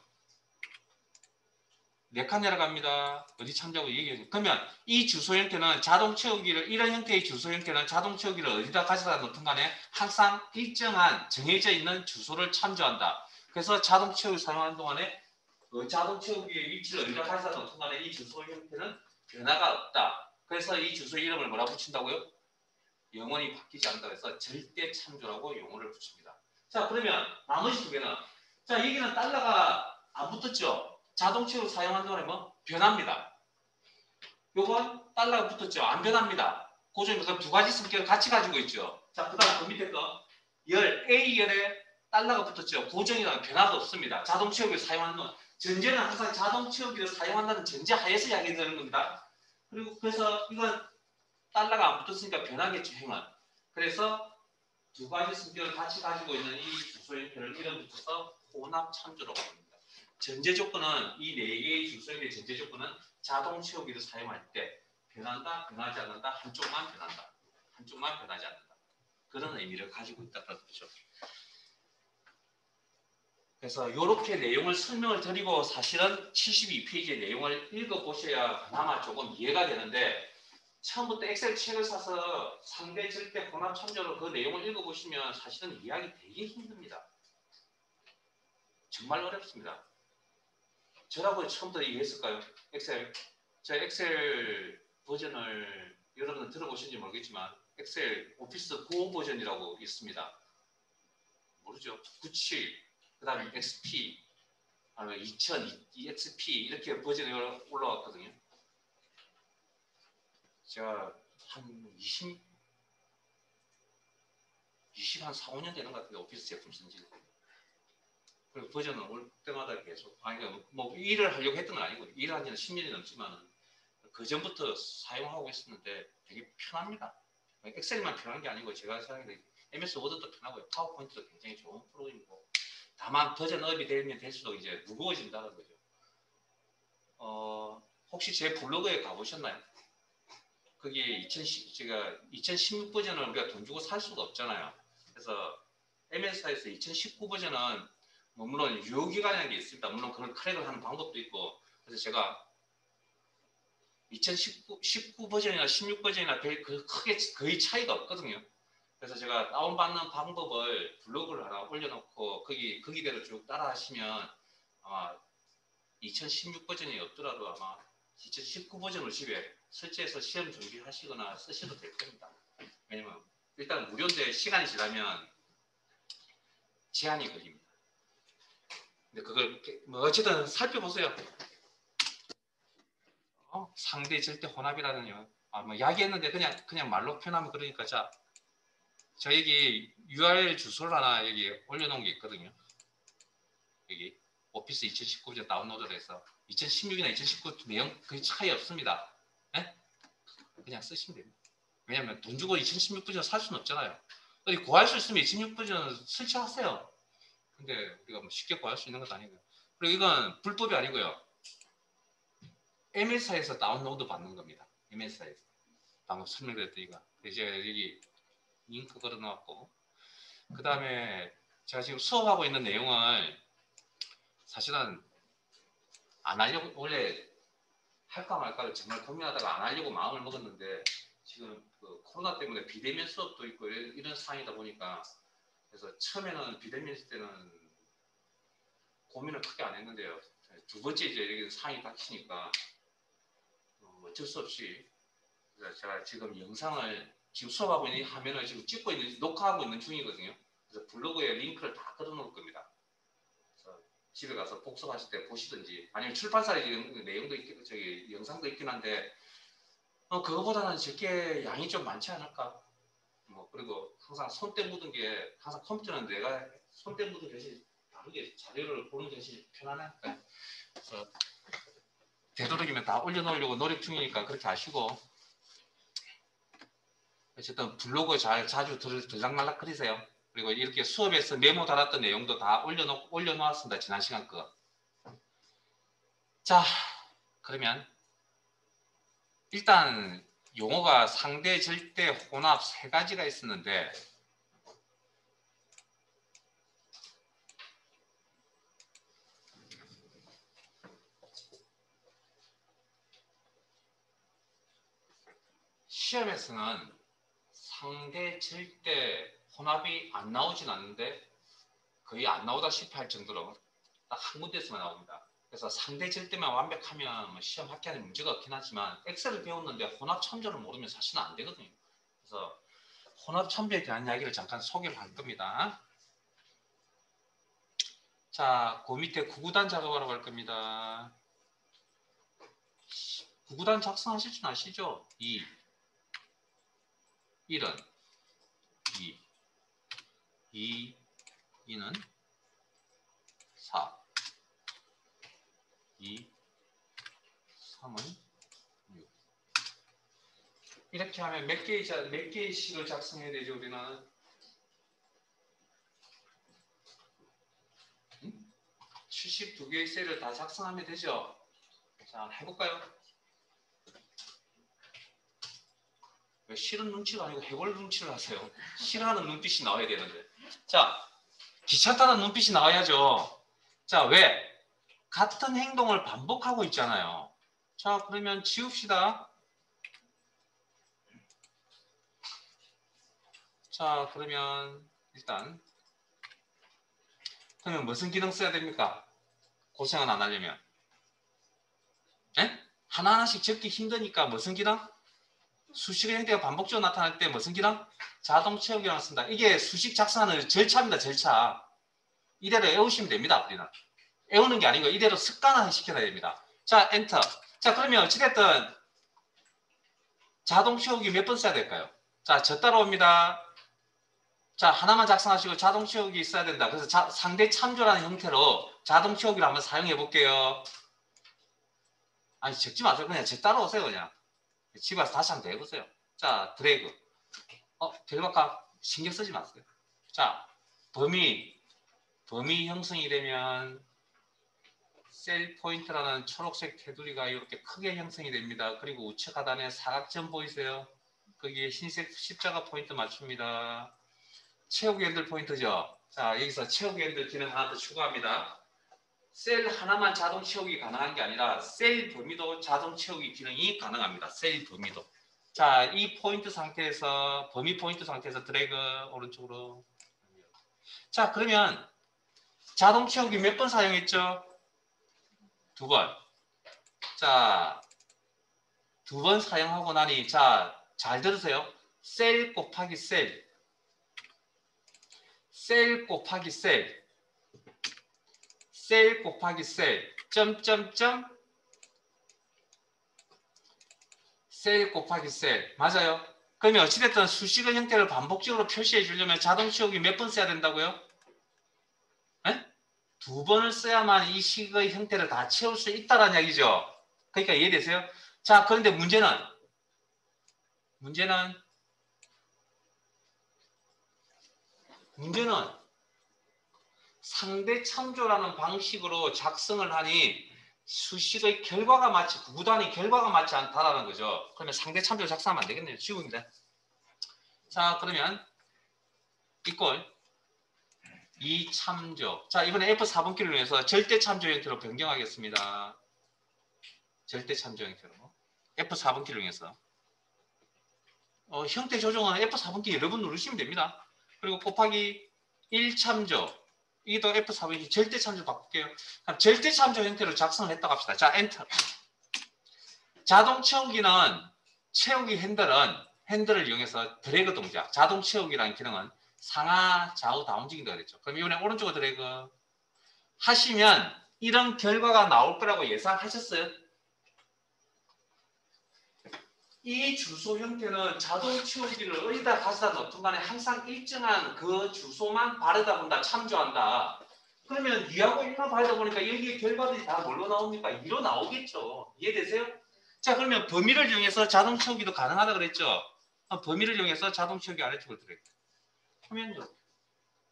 4칸 내려갑니다. 어디 참조하고 얘기해요. 그러면 이 주소 형태는 자동 채우기를 이런 형태의 주소 형태는 자동 채우기를 어디다 가져다 놓든 간에 항상 일정한 정해져 있는 주소를 참조한다. 그래서 자동 채우기 사용하는 동안에 자동 채우기의 위치를 어디다 가져다 놓든 간에 이 주소 형태는 변화가 없다. 그래서 이 주소 이름을 뭐라 붙인다고요? 영원히 바뀌지 않는다. 그래서 절대 참조라고 용어를 붙입니다. 자, 그러면 나머지 2개는 자, 여기는 달러가 안 붙었죠. 자동 채우기 사용한 동안에 뭐? 변합니다. 요건 달러가 붙었죠. 안 변합니다. 고정이 그 2가지 성격을 같이 가지고 있죠. 자, 그 다음 그 밑에 거 A열에 달러가 붙었죠. 고정이라는 변화가 없습니다. 자동 채우기를 사용하는 동안 전제는 항상 자동 채우기를 사용한다는 전제 하에서 이야기되는 겁니다. 그리고 그래서 이건 달러가 안 붙었으니까 변하겠죠. 행은. 그래서 2가지 성격을 같이 가지고 있는 이 주소 형태를 이름 붙여서 혼합 참조라고 합니다. 전제 조건은 이 4개의 주소의 전제 조건은 자동 채우기를 사용할 때 변한다, 변하지 않는다, 한쪽만 변한다, 한쪽만 변하지 않는다. 그런 의미를 가지고 있다는 거죠. 그래서 이렇게 내용을 설명을 드리고 사실은 72페이지의 내용을 읽어보셔야 그나마 조금 이해가 되는데 처음부터 엑셀 책을 사서 상대 절대 혼합 참조로 그 내용을 읽어보시면 사실은 이해하기 되게 힘듭니다. 정말 어렵습니다. 저라고 처음부터 얘기했을까요? 엑셀. 저 엑셀 버전을 여러분은 들어보신지 모르겠지만 엑셀 오피스 95 버전이라고 있습니다. 모르죠? 97, 그 다음에 XP, 2000, EXP 이렇게 버전이 올라왔거든요. 제가 한 20, 한 4, 5년 되는 것 같아요. 오피스 제품 쓴지. 그리고 버전은 올 때마다 계속 뭐 일을 하려고 했던 건 아니고 일을 한 지는 10년이 넘지만 그 전부터 사용하고 있었는데 되게 편합니다. 엑셀만 편한 게 아니고 제가 생각해도 MS 워드도 편하고요. 파워포인트도 굉장히 좋은 프로그램이고 다만 버전업이 되면 될수록 이제 무거워진다는 거죠. 혹시 제 블로그에 가보셨나요? 그게 제가 2016 버전을 우리가 돈 주고 살 수가 없잖아요. 그래서 MS사에서 2019 버전은 뭐 물론 유효기간이라는 게 있습니다. 물론 그걸 크랙을 하는 방법도 있고 그래서 제가 2019 버전이나 16 버전이나 크게 거의 차이가 없거든요. 그래서 제가 다운받는 방법을 블로그를 하나 올려놓고 거기대로 쭉 따라 하시면 아마 2016 버전이 없더라도 아마 2019 버전을 집에 설치해서 시험 준비하시거나 쓰셔도 될 겁니다. 왜냐면 일단 무료인데 시간이 지나면 제한이 걸립니다. 근데 그걸 뭐 어쨌든 살펴보세요. 상대 절대 혼합이라는요. 뭐 이야기했는데 그냥 말로 표현하면 그러니까 자 저 여기 URL 주소를 하나 여기 올려놓은 게 있거든요. 여기 오피스 2019년 다운로드를 해서 2016이나 2019 내용 거의 차이 없습니다. 네? 그냥 쓰시면 됩니다. 왜냐하면 돈 주고 2016 버전 살 수는 없잖아요. 어디 구할 수 있으면 2016 버전 설치하세요. 근데 우리가 뭐 쉽게 구할 수 있는 것도 아니고요. 그리고 이건 불법이 아니고요. MSI에서 다운로드 받는 겁니다. MSI에서. 방금 설명드렸던 이거. 이제 여기 링크 걸어놓았고, 그 다음에 제가 지금 수업하고 있는 내용을 사실은 안 하려고, 원래 할까 말까를 정말 고민하다가 안 하려고 마음을 먹었는데, 지금 그 코로나 때문에 비대면 수업도 있고 이런 상황이다 보니까, 그래서 처음에는 비대면 있을 때는 고민을 크게 안 했는데요. 두 번째 이제 이렇게 상황이 닥치니까 어쩔 수 없이 제가 지금 영상을 지금 수업하고 있는 화면을 지금 찍고 있는, 녹화하고 있는 중이거든요. 그래서 블로그에 링크를 다 걸어놓을 겁니다. 그래서 집에 가서 복습하실 때 보시든지, 아니면 출판사에 내용도 있긴, 저기 영상도 있긴 한데, 그거보다는 적게 양이 좀 많지 않을까. 뭐 그리고 항상 손때 묻은 게, 항상 컴퓨터는 내가 손때 묻은 대신 다르게 자료를 보는 대신 편안하니까. 그래서 되도록이면 다 올려놓으려고 노력 중이니까 그렇게 아시고, 어쨌든 블로그 자주 들락날락거리세요. 그리고 이렇게 수업에서 메모 달았던 내용도 다 올려놓았습니다. 지난 시간 거. 자, 그러면 일단 용어가 상대, 절대, 혼합 세 가지가 있었는데, 시험에서는 상대, 절대, 혼합이 안 나오진 않는데 거의 안 나오다시피 할 정도로 딱 한 군데서만 나옵니다. 그래서 상대, 절대만 완벽하면 뭐 시험 합격하는 문제가 없긴 하지만, 엑셀을 배웠는데 혼합 참조를 모르면 사실은 안 되거든요. 그래서 혼합 참조에 대한 이야기를 잠깐 소개를 할 겁니다. 자, 그 밑에 구구단 작업하러 갈 겁니다. 구구단 작성하실 줄 아시죠? 2, 1은 2, 2는 4, 2, 3은 6. 이렇게 하면 몇 개의 식을 작성해야 되죠, 우리는? 72개의 셀을 다 작성하면 되죠? 자, 해볼까요? 왜 싫은 눈치가 아니고 해볼 눈치를 하세요? 싫어하는 눈빛이 나와야 되는데. 자, 귀찮다는 눈빛이 나와야죠. 자, 왜? 같은 행동을 반복하고 있잖아요. 자, 그러면 지웁시다. 자, 그러면 일단 그러면 무슨 기능 써야 됩니까? 고생은 안 하려면. 에? 하나하나씩 적기 힘드니까 무슨 기능? 수식의 형태가 반복적으로 나타날 때 무슨 기능? 자동 채우기라고 씁니다. 이게 수식 작성하는 절차입니다. 절차. 이대로 외우시면 됩니다. 우리는. 외우는 게 아니고 이대로 습관화 시켜야 됩니다. 자, 엔터. 자, 그러면 어찌됐든 자동 채우기 몇 번 써야 될까요? 자, 저 따라옵니다. 자, 하나만 작성하시고 자동 채우기 있어야 된다. 그래서 상대 참조라는 형태로 자동 채우기를 한번 사용해 볼게요. 아니, 적지 마세요. 그냥 저 따라오세요. 그냥. 집에 와서 다시 한번 해보세요. 자, 드래그. 델마카 신경 쓰지 마세요. 자, 범위 형성이 되면 셀 포인트라는 초록색 테두리가 이렇게 크게 형성이 됩니다. 그리고 우측 하단에 사각점 보이세요? 거기에 흰색 십자가 포인트 맞춥니다. 채우기 핸들 포인트죠. 자, 여기서 채우기 핸들 기능 하나 더 추가합니다. 셀 하나만 자동 채우기 가능한 게 아니라 셀 범위도 자동 채우기 기능이 가능합니다. 셀 범위도. 자, 이 포인트 상태에서, 범위 포인트 상태에서 드래그 오른쪽으로. 자, 그러면 자동 채우기 몇 번 사용했죠? 2번. 자, 2번 사용하고 나니, 자, 잘 들으세요. 셀 곱하기 셀. 셀 곱하기 셀. 셀 곱하기 셀. 점점점. 셀 곱하기 셀. 맞아요? 그러면 어찌됐든 수식의 형태를 반복적으로 표시해 주려면 자동 채우기 몇 번 써야 된다고요? 에? 2번을 써야만 이 식의 형태를 다 채울 수 있다는 이야기죠. 그러니까 이해되세요? 자, 그런데 문제는 상대 참조라는 방식으로 작성을 하니 수식의 결과가 맞지, 구단위 결과가 맞지 않다라는 거죠. 그러면 상대 참조를 작성하면 안 되겠네요. 지우입니다. 자, 그러면 이꼴 이 참조. 자, 이번에 F4번키를 위해서 절대 참조 형태로 변경하겠습니다. 절대 참조 형태로. F4번키를 위해서. 형태 조정은 F4번키 여러 번 누르시면 됩니다. 그리고 곱하기 1참조. 이게 또 F4번키 절대 참조 바꿀게요. 그럼 절대 참조 형태로 작성을 했다고 합시다. 자, 엔터. 자동 채우기는 채우기 핸들을 이용해서 드래그 동작. 자동 채우기라는 기능은 상하, 좌우 다 움직인다 그랬죠. 그럼 이번에 오른쪽으로 드래그 하시면 이런 결과가 나올 거라고 예상하셨어요? 이 주소 형태는 자동 채우기를 어디다 가져다 놓든 간에 항상 일정한 그 주소만 바르다 본다, 참조한다. 그러면 2하고 1만 바르다 보니까 여기에 결과들이 다 뭘로 나옵니까? 2로 나오겠죠. 이해되세요? 자, 그러면 범위를 이용해서 자동 채우기도 가능하다 그랬죠? 범위를 이용해서 자동 채우기 아래쪽으로 들어요. 하면요.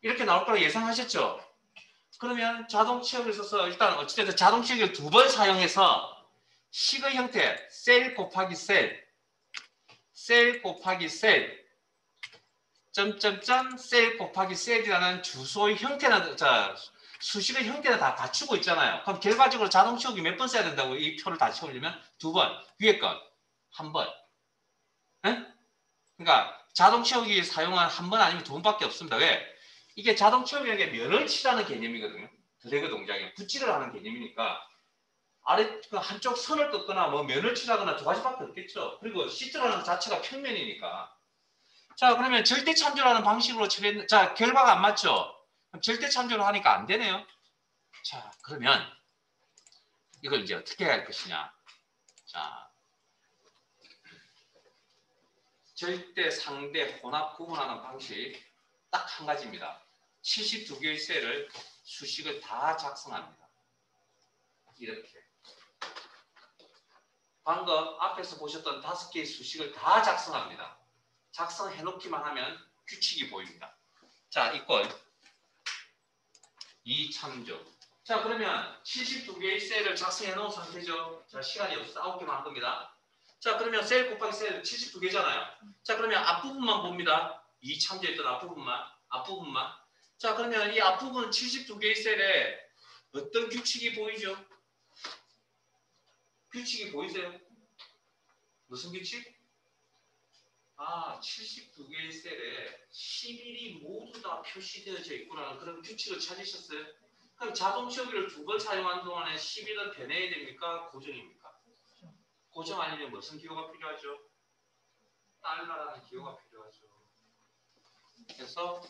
이렇게 나올 거라고 예상하셨죠? 그러면 자동 채우기를 써서 일단 어찌됐든 자동 채우기를 2번 사용해서 식의 형태 셀 곱하기 셀 곱하기 셀 점점점 셀 곱하기 셀이라는 주소의 형태나 수식의 형태는 다 갖추고 있잖아요. 그럼 결과적으로 자동 채우기 몇 번 써야 된다고 이 표를 다 채우려면 2번, 위에 건 1번. 그러니까 자동 채우기 사용한 1번 아니면 2번밖에 없습니다. 왜? 이게 자동 채우기에게 면을 칠하는 개념이거든요. 드래그 동작에 붓질을 하는 개념이니까 아래 한쪽 선을 긋거나 뭐 면을 칠하거나 2가지밖에 없겠죠. 그리고 시트라는 자체가 평면이니까. 자, 그러면 절대 참조라는 방식으로 처리했는, 자, 결과가 안 맞죠? 그럼 절대 참조를 하니까 안 되네요. 자, 그러면 이걸 이제 어떻게 해야 할 것이냐. 자, 절대, 상대, 혼합 구분하는 방식 딱 한 가지입니다. 72개의 셀을 수식을 다 작성합니다. 이렇게. 방금 앞에서 보셨던 5개의 수식을 다 작성합니다. 작성해 놓기만 하면 규칙이 보입니다. 자, 이꼴 이 참조. 자, 그러면 72개의 셀을 작성해 놓은 상태죠. 자, 시간이 없어서 9개만 한 겁니다. 자, 그러면 셀 곱하기 셀 72개잖아요. 자, 그러면 앞부분만 봅니다. 이 참조했던 앞부분만. 자, 그러면 이 앞부분 72개의 셀에 어떤 규칙이 보이죠? 규칙이 보이세요? 무슨 규칙? 72개의 셀에 11이 모두 다 표시되어져 있구나. 그런 규칙을 찾으셨어요? 그럼 자동 채우기를 2번 사용한 동안에 11은 변해야 됩니까? 고정입니까? 고정 아니면 무슨 기호가 필요하죠? 달러라는 기호가 필요하죠. 그래서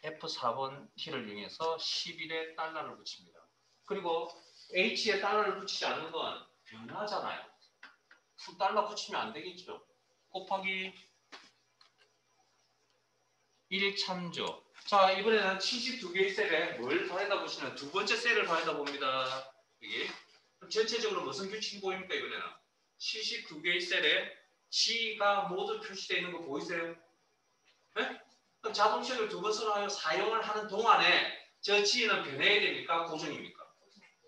F4번 키를 이용해서 11에 달러를 붙입니다. 그리고 H에 달러를 붙이지 않는 건 변하잖아요. 달러 붙이면 안 되겠죠. 곱하기 1참조. 자, 이번에는 72개의 셀에 뭘 더해다 보시면 2번째 셀을 더해다 봅니다. 여기. 그럼 전체적으로 무슨 규칙이 보입니까, 이번에는? 72개의 셀에 G가 모두 표시되어 있는 거 보이세요? 네? 그럼 자동차를 2번 사용을 하는 동안에 저 G는 변해야 됩니까? 고정입니까?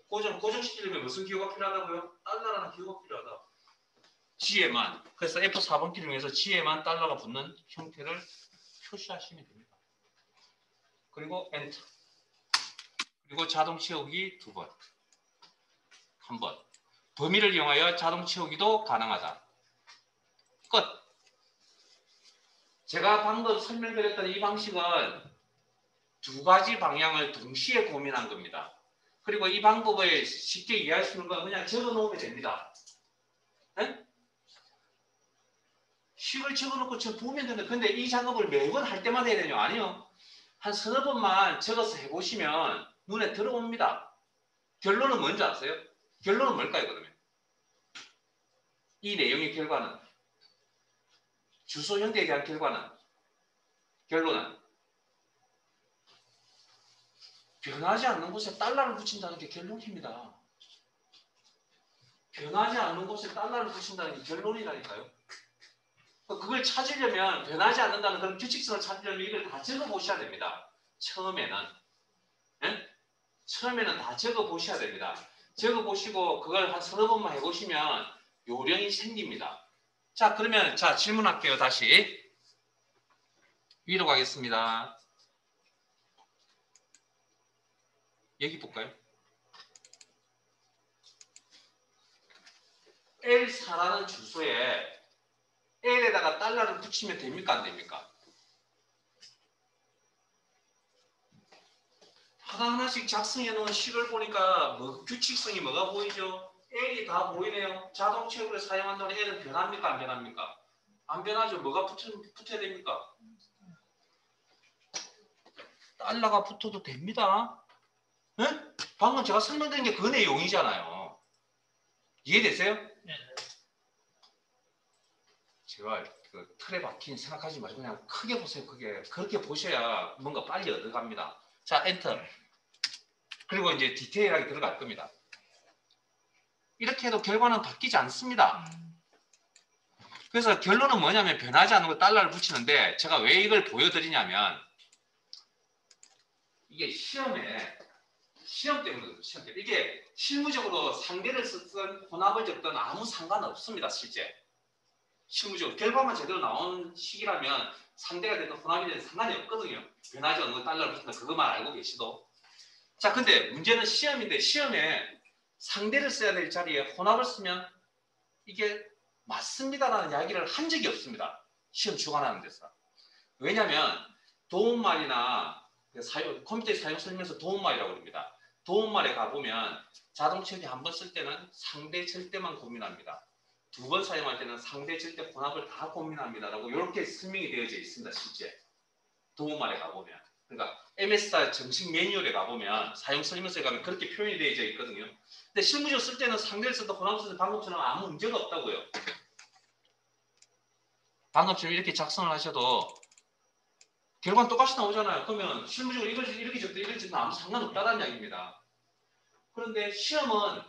고정시키려면 무슨 기호가 필요하다고요? 달러라는 기호가 필요하다. G에만. 그래서 F4번 키를 이용해서 G에만 달러가 붙는 형태를 표시하시면 됩니다. 그리고 엔터. 그리고 자동 채우기 2번. 1번. 범위를 이용하여 자동 채우기도 가능하다. 끝. 제가 방금 설명드렸던 이 방식은 2가지 방향을 동시에 고민한 겁니다. 그리고 이 방법을 쉽게 이해할 수 있는 건 그냥 적어놓으면 됩니다. 네? 식을 적어놓고 보면 되는데 근데 이 작업을 매번 할 때마다 해야 되냐? 아니요. 한 3-4번만 적어서 해보시면 눈에 들어옵니다. 결론은 뭔지 아세요? 결론은 뭘까요, 그러면? 이 내용의 결과는 주소 형태에 대한 결론은 변하지 않는 곳에 달러를 붙인다는 게 결론입니다. 변하지 않는 곳에 달러를 붙인다는 게 결론이라니까요. 그걸 찾으려면 변하지 않는다는 그런 규칙성을 찾으려면 이걸 다 적어보셔야 됩니다. 처음에는. 네? 처음에는 다 적어보셔야 됩니다. 적어보시고 그걸 한 서너 번만 해보시면 요령이 생깁니다. 자, 그러면 자 질문할게요. 다시 위로 가겠습니다. 여기 볼까요? L4라는 주소에 L에다가 달러를 붙이면 됩니까? 안 됩니까? 하나하나씩 작성해 놓은 식을 보니까 규칙성이 뭐가 보이죠? L이 다 보이네요. 자동 채굴에 사용한다는 L은 변합니까? 안 변합니까? 안 변하죠. 뭐가 붙어야 됩니까? 달러가 붙어도 됩니다. 네? 방금 제가 설명드린 게 그 내용이잖아요. 이해되세요? 네. 제가 그 틀에 박힌 생각하지 마시고 그냥 크게 보세요. 크게. 그렇게 보셔야 뭔가 빨리 얻어갑니다. 자, 엔터. 그리고 이제 디테일하게 들어갈 겁니다. 이렇게 해도 결과는 바뀌지 않습니다. 그래서 결론은 뭐냐면 변하지 않는 거 달러를 붙이는데 제가 왜 이걸 보여드리냐면 이게 시험 때문에 그렇죠. 시험 때문에. 이게 실무적으로 상대를 썼든 혼합을 적든 아무 상관없습니다. 실제. 실무적으로 결과만 제대로 나온 식이라면 상대가 되든 혼합이 되든 상관이 없거든요. 변하지 않는 거 달러를 붙인다. 그것만 알고 계시도. 자, 근데 문제는 시험인데 시험에 상대를 써야 될 자리에 혼합을 쓰면 이게 맞습니다라는 이야기를 한 적이 없습니다. 시험 주관하는 데서. 왜냐하면 도움말이나 컴퓨터 사용 설명서 도움말이라고 합니다. 도움말에 가보면 자동 채우기 한 번 쓸 때는 상대 절대만 고민합니다. 두 번 사용할 때는 상대 절대 혼합을 다 고민합니다라고 이렇게 설명이 되어져 있습니다. 실제 도움말에 가보면. 그러니까 MSR 정식 매뉴얼에 가보면 사용 설명서에 가면 그렇게 표현이 되어져 있거든요. 근데 실무적으로 쓸 때는 상대를 쓰든 혼합을 쓰든 방금처럼 아무 문제가 없다고요. 방금처럼 이렇게 작성을 하셔도 결과는 똑같이 나오잖아요. 그러면 실무적으로 이렇게 적든 이렇게 적든 아무 상관없다는 이야기입니다. 그런데 시험은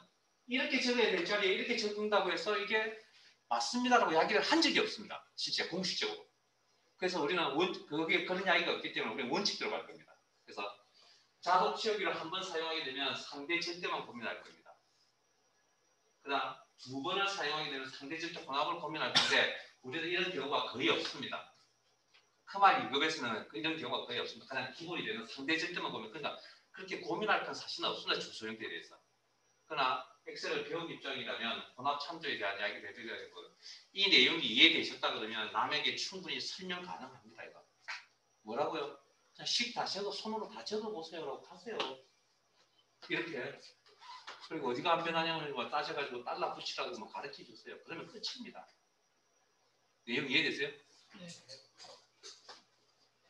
이렇게 적어야 될 자리에 이렇게 적는다고 해서 이게 맞습니다라고 이야기를 한 적이 없습니다. 실제 공식적으로. 그래서 우리는 그게 그런 이야기가 없기 때문에 우리는 원칙대로 갈 겁니다. 그래서 자동 채우기를 한 번 사용하게 되면 상대 절대만 고민할 겁니다. 그 다음 두 번을 사용하게 되면 상대 절대 혼합을 고민할 건데 우리는 이런 경우가 거의 없습니다. 크말 2급에서는 이런 경우가 거의 없습니다. 그냥 기본이 되는 상대 절대만 고민. 그러니까 그렇게 고민할 건 사실은 없습니다. 주소 형태에 대해서. 그러나 엑셀을 배운 입장이라면 혼합 참조에 대한 이야기를 해드려야 되고 이 내용이 이해되셨다 그러면 남에게 충분히 설명 가능합니다. 이거. 뭐라고요? 그냥 식 다 적어 손으로 다 적어보세요라고 하세요. 이렇게. 그리고 어디가 안 변하냐고 따져가지고 달러 붙이라고 뭐 가르쳐 주세요. 그러면 끝입니다. 내용 이해되세요? 네.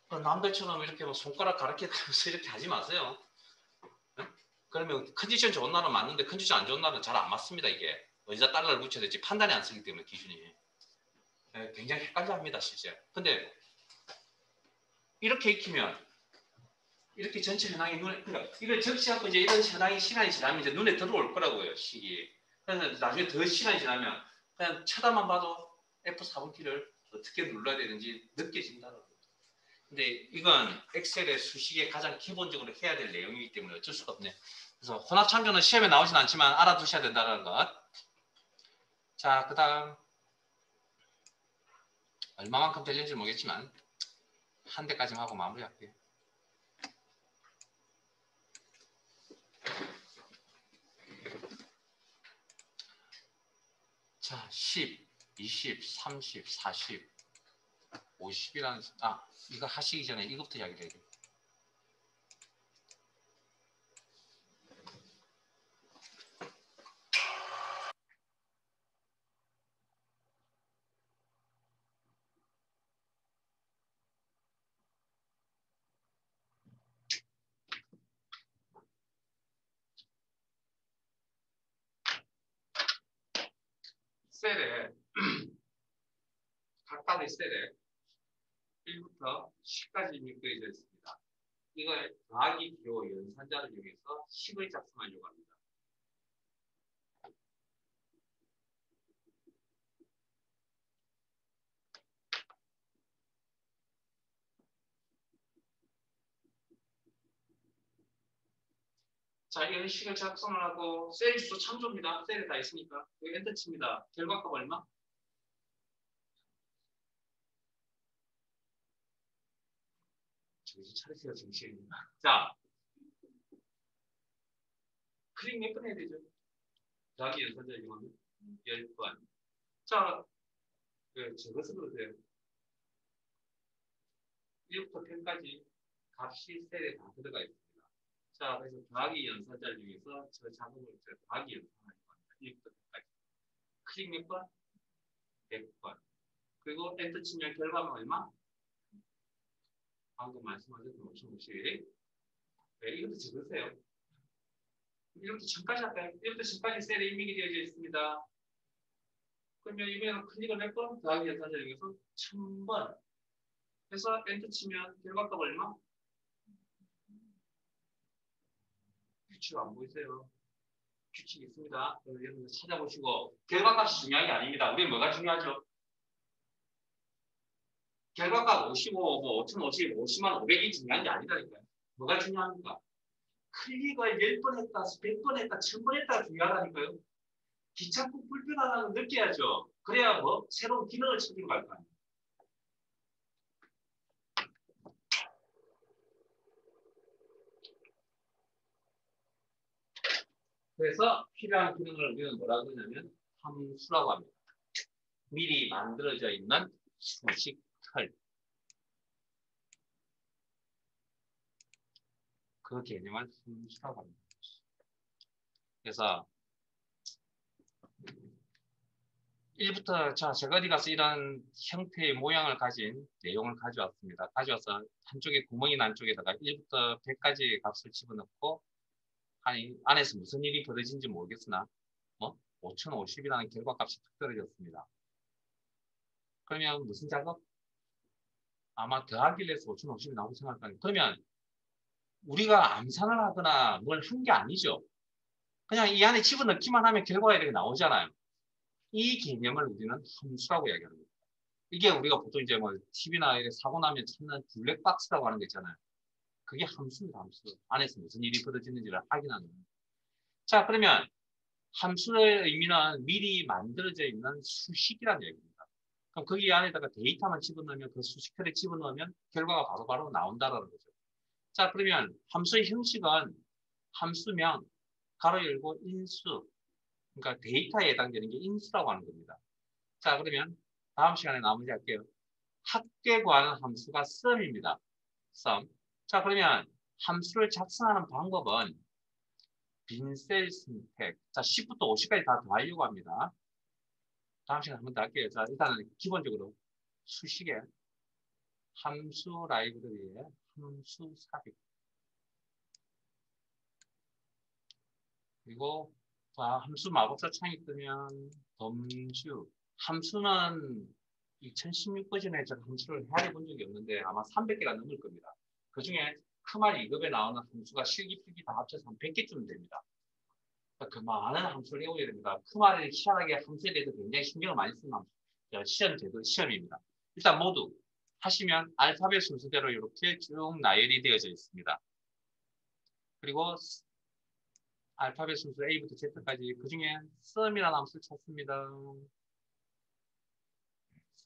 남들처럼 이렇게 뭐 손가락 가르쳐서 이렇게 하지 마세요. 네? 그러면 컨디션 좋은 날은 맞는데 컨디션 안 좋은 날은 잘 안 맞습니다. 이게 어디다 달러를 붙여야 될지 판단이 안 쓰기 때문에 기준이 네, 굉장히 헷갈려합니다. 실제. 근데 이렇게 익히면 이렇게 전체 현황이 눈에 그러니까 이걸 적시하고 이제 이런 현황이 시간이 지나면 이제 눈에 들어올 거라고요. 식이. 그래서 나중에 더 시간이 지나면 그냥 쳐다만 봐도 F4번키를 어떻게 눌러야 되는지 느껴진다는 거죠. 근데 이건 엑셀의 수식의 가장 기본적으로 해야 될 내용이기 때문에 어쩔 수가 없네요. 그래서 혼합 참조는 시험에 나오진 않지만 알아두셔야 된다는 것. 자, 그 다음 얼마만큼 될는지 모르겠지만 한 대까지만 하고 마무리할게요. 자, 10, 20, 30, 40, 50이라는 이거 하시기 전에 이것부터 이야기를 해야 돼요. 셀에 각각 하나의 셀에 1부터 10까지 입력되어 있습니다. 이걸 더하기 기호 연산자를 이용해서 10을 작성하려고 합니다. 자, 이런 식을 작성을 하고 셀 주소 참조입니다. 셀에 다 있으니까 여기 엔터 칩니다. 결과값 얼마? 정신 차리세요, 정신. 자, 클릭 몇 번 해야 되죠? 더하기 연산자 이용하면 10번. 자, 적어서 그러세요. 1부터 10까지 값이 셀에 다 들어가 있습니다. 자, 그래서 더하기 연산자를 이용해서 저 작업을 더하기 연산하는 겁니다. 1부터 10까지. 클릭 몇 번? 100번. 그리고 엔터 치면 결과는 얼마? 방금 말씀하신 5,050. 네, 이것도 적으세요. 1부터 1000까지 할까요? 1부터 10까지 셀에 입력이 되어져 있습니다. 그러면 이번에는 클릭을 몇 번? 더하기 연산자를 이용해서 1000번. 해서 엔터 치면 결과값 얼마? 규칙 안 보이세요? 규칙이 있습니다. 여러분 찾아보시고 결과값이 중요한 게 아닙니다. 우리는 뭐가 중요하죠? 결과값 55, 뭐 5050, 50만 500이 중요한 게 아니다니까요. 뭐가 중요합니까? 클릭을 10번 했다, 100번 했다, 1000번 했다가 중요하다니까요. 귀찮고 불편하다는 걸 느껴야죠. 그래야 뭐 새로운 기능을 찾기로 갈 거 아니에요. 그래서 필요한 기능을 우리는 뭐라고 하냐면 함수라고 합니다. 미리 만들어져 있는 수식틀. 그 개념을 함수라고 합니다. 그래서 1부터 제가 어디 가서 이런 형태의 모양을 가진 내용을 가져왔습니다. 가져와서 한쪽에 구멍이 난 쪽에다가 1부터 100까지 값을 집어넣고 아니 안에서 무슨 일이 벌어진지 모르겠으나 5050이라는 결과값이 툭 떨어졌습니다. 그러면 무슨 작업? 아마 더하기를 해서 5050이 나오고 생각할 거예요. 그러면 우리가 암산을 하거나 뭘 한 게 아니죠. 그냥 이 안에 집어넣기만 하면 결과가 이렇게 나오잖아요. 이 개념을 우리는 함수라고 이야기합니다. 이게 우리가 보통 이제 뭐 TV나 이렇게 사고 나면 찾는 블랙박스라고 하는 게 있잖아요. 그게 함수입니다, 함수. 안에서 무슨 일이 벌어지는지를 확인하는 거예요. 자, 그러면 함수의 의미는 미리 만들어져 있는 수식이라는 얘기입니다. 그럼 거기 안에다가 데이터만 집어넣으면 그 수식틀에 집어넣으면 결과가 바로바로 나온다는 거죠. 자, 그러면 함수의 형식은 함수명, 가로 열고 인수, 그러니까 데이터에 해당되는 게 인수라고 하는 겁니다. 자, 그러면 다음 시간에 나머지 할게요. 합계 구하는 함수가 sum입니다. sum. 자, 그러면 함수를 작성하는 방법은 빈셀 선택. 자, 10부터 50까지 다 더하려고 합니다. 다음 시간에 한 번 더 할게요. 자, 일단은 기본적으로 수식에 함수 라이브러리에 함수 삽입. 그리고 함수 마법사 창이 뜨면 덤슈. 함수는 2016 버전에 제가 함수를 헤아려 본 적이 없는데 아마 300개가 넘을 겁니다. 그 중에 크말 2급에 나오는 함수가 실기필기 다 합쳐서 한 100개쯤 됩니다. 그 많은 함수를 외워야 됩니다. 크말을 희한하게 함수에 대해서 굉장히 신경을 많이 쓰는 함수. 시험입니다. 일단 모두 하시면 알파벳 순서대로 이렇게 쭉 나열이 되어져 있습니다. 그리고 알파벳 순서 A부터 Z까지 그 중에 sum이라는 함수를 찾습니다.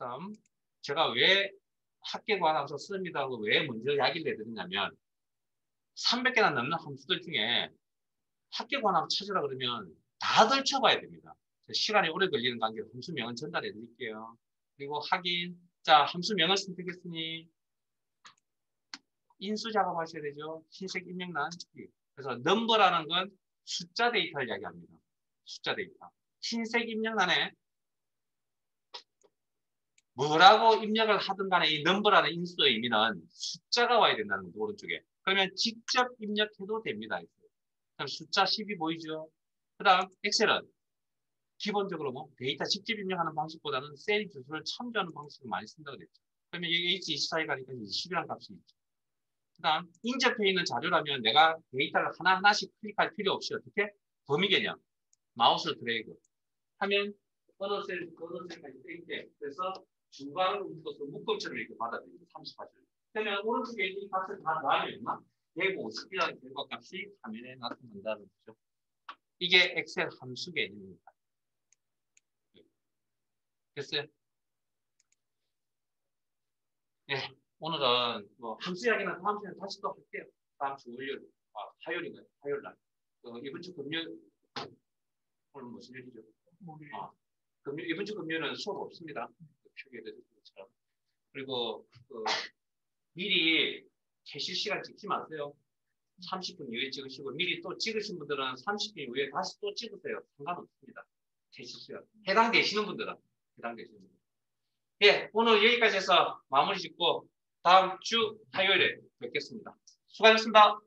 sum. 제가 왜 합계 구하는 함수 sum이라고 왜 먼저 이야기를 해드리냐면 300개나 넘는 함수들 중에 합계 구하는 함수 찾으라 그러면 다 들춰봐야 됩니다. 시간이 오래 걸리는 관계로 함수명은 전달해 드릴게요. 그리고 확인. 자, 함수명을 선택했으니 인수 작업하셔야 되죠. 흰색 입력란. 그래서 넘버라는 건 숫자 데이터를 이야기합니다. 숫자 데이터. 흰색 입력란에 뭐라고 입력을 하든 간에 이 넘버라는 인수의 의미는 숫자가 와야 된다는 거죠. 오른쪽에. 그러면 직접 입력해도 됩니다. 그럼 숫자 10이 보이죠? 그 다음 엑셀은 기본적으로 뭐 데이터 직접 입력하는 방식보다는 셀 주소를 참조하는 방식을 많이 쓴다고 그랬죠. 그러면 여기 H24에 가니까 20이라는 값이 있죠. 그 다음 인접해 있는 자료라면 내가 데이터를 하나하나씩 클릭할 필요 없이 어떻게? 범위 개념, 마우스 드래그 하면 어느 셀까지 떼게 그래서 중간으로 묶어서 묶음처럼 이렇게 받아들이고 38줄. 그러면 오른쪽에 이 값을 다 더하면 얼마? 150이라는 결과값이 화면에 나타난다는 거죠. 이게 엑셀 함수 개념입니다. 됐어요? 네, 오늘은 뭐 함수 이야기는 다음 시간에 다시 또 할게요. 다음 주 월요일, 화요일인가요? 화요일 날. 이번 주 금요일, 오늘 무슨 일이죠? 이번 주 금요일은 수업 없습니다. 표기해드린 것처럼. 그리고 미리 개실 시간 찍지 마세요. 30분 이후에 찍으시고 미리 또 찍으신 분들은 30분 이후에 다시 또 찍으세요. 상관없습니다. 개실 시간. 해당되시는 분들은. 예, 오늘 여기까지 해서 마무리 짓고 다음 주 화요일에 뵙겠습니다. 수고하셨습니다.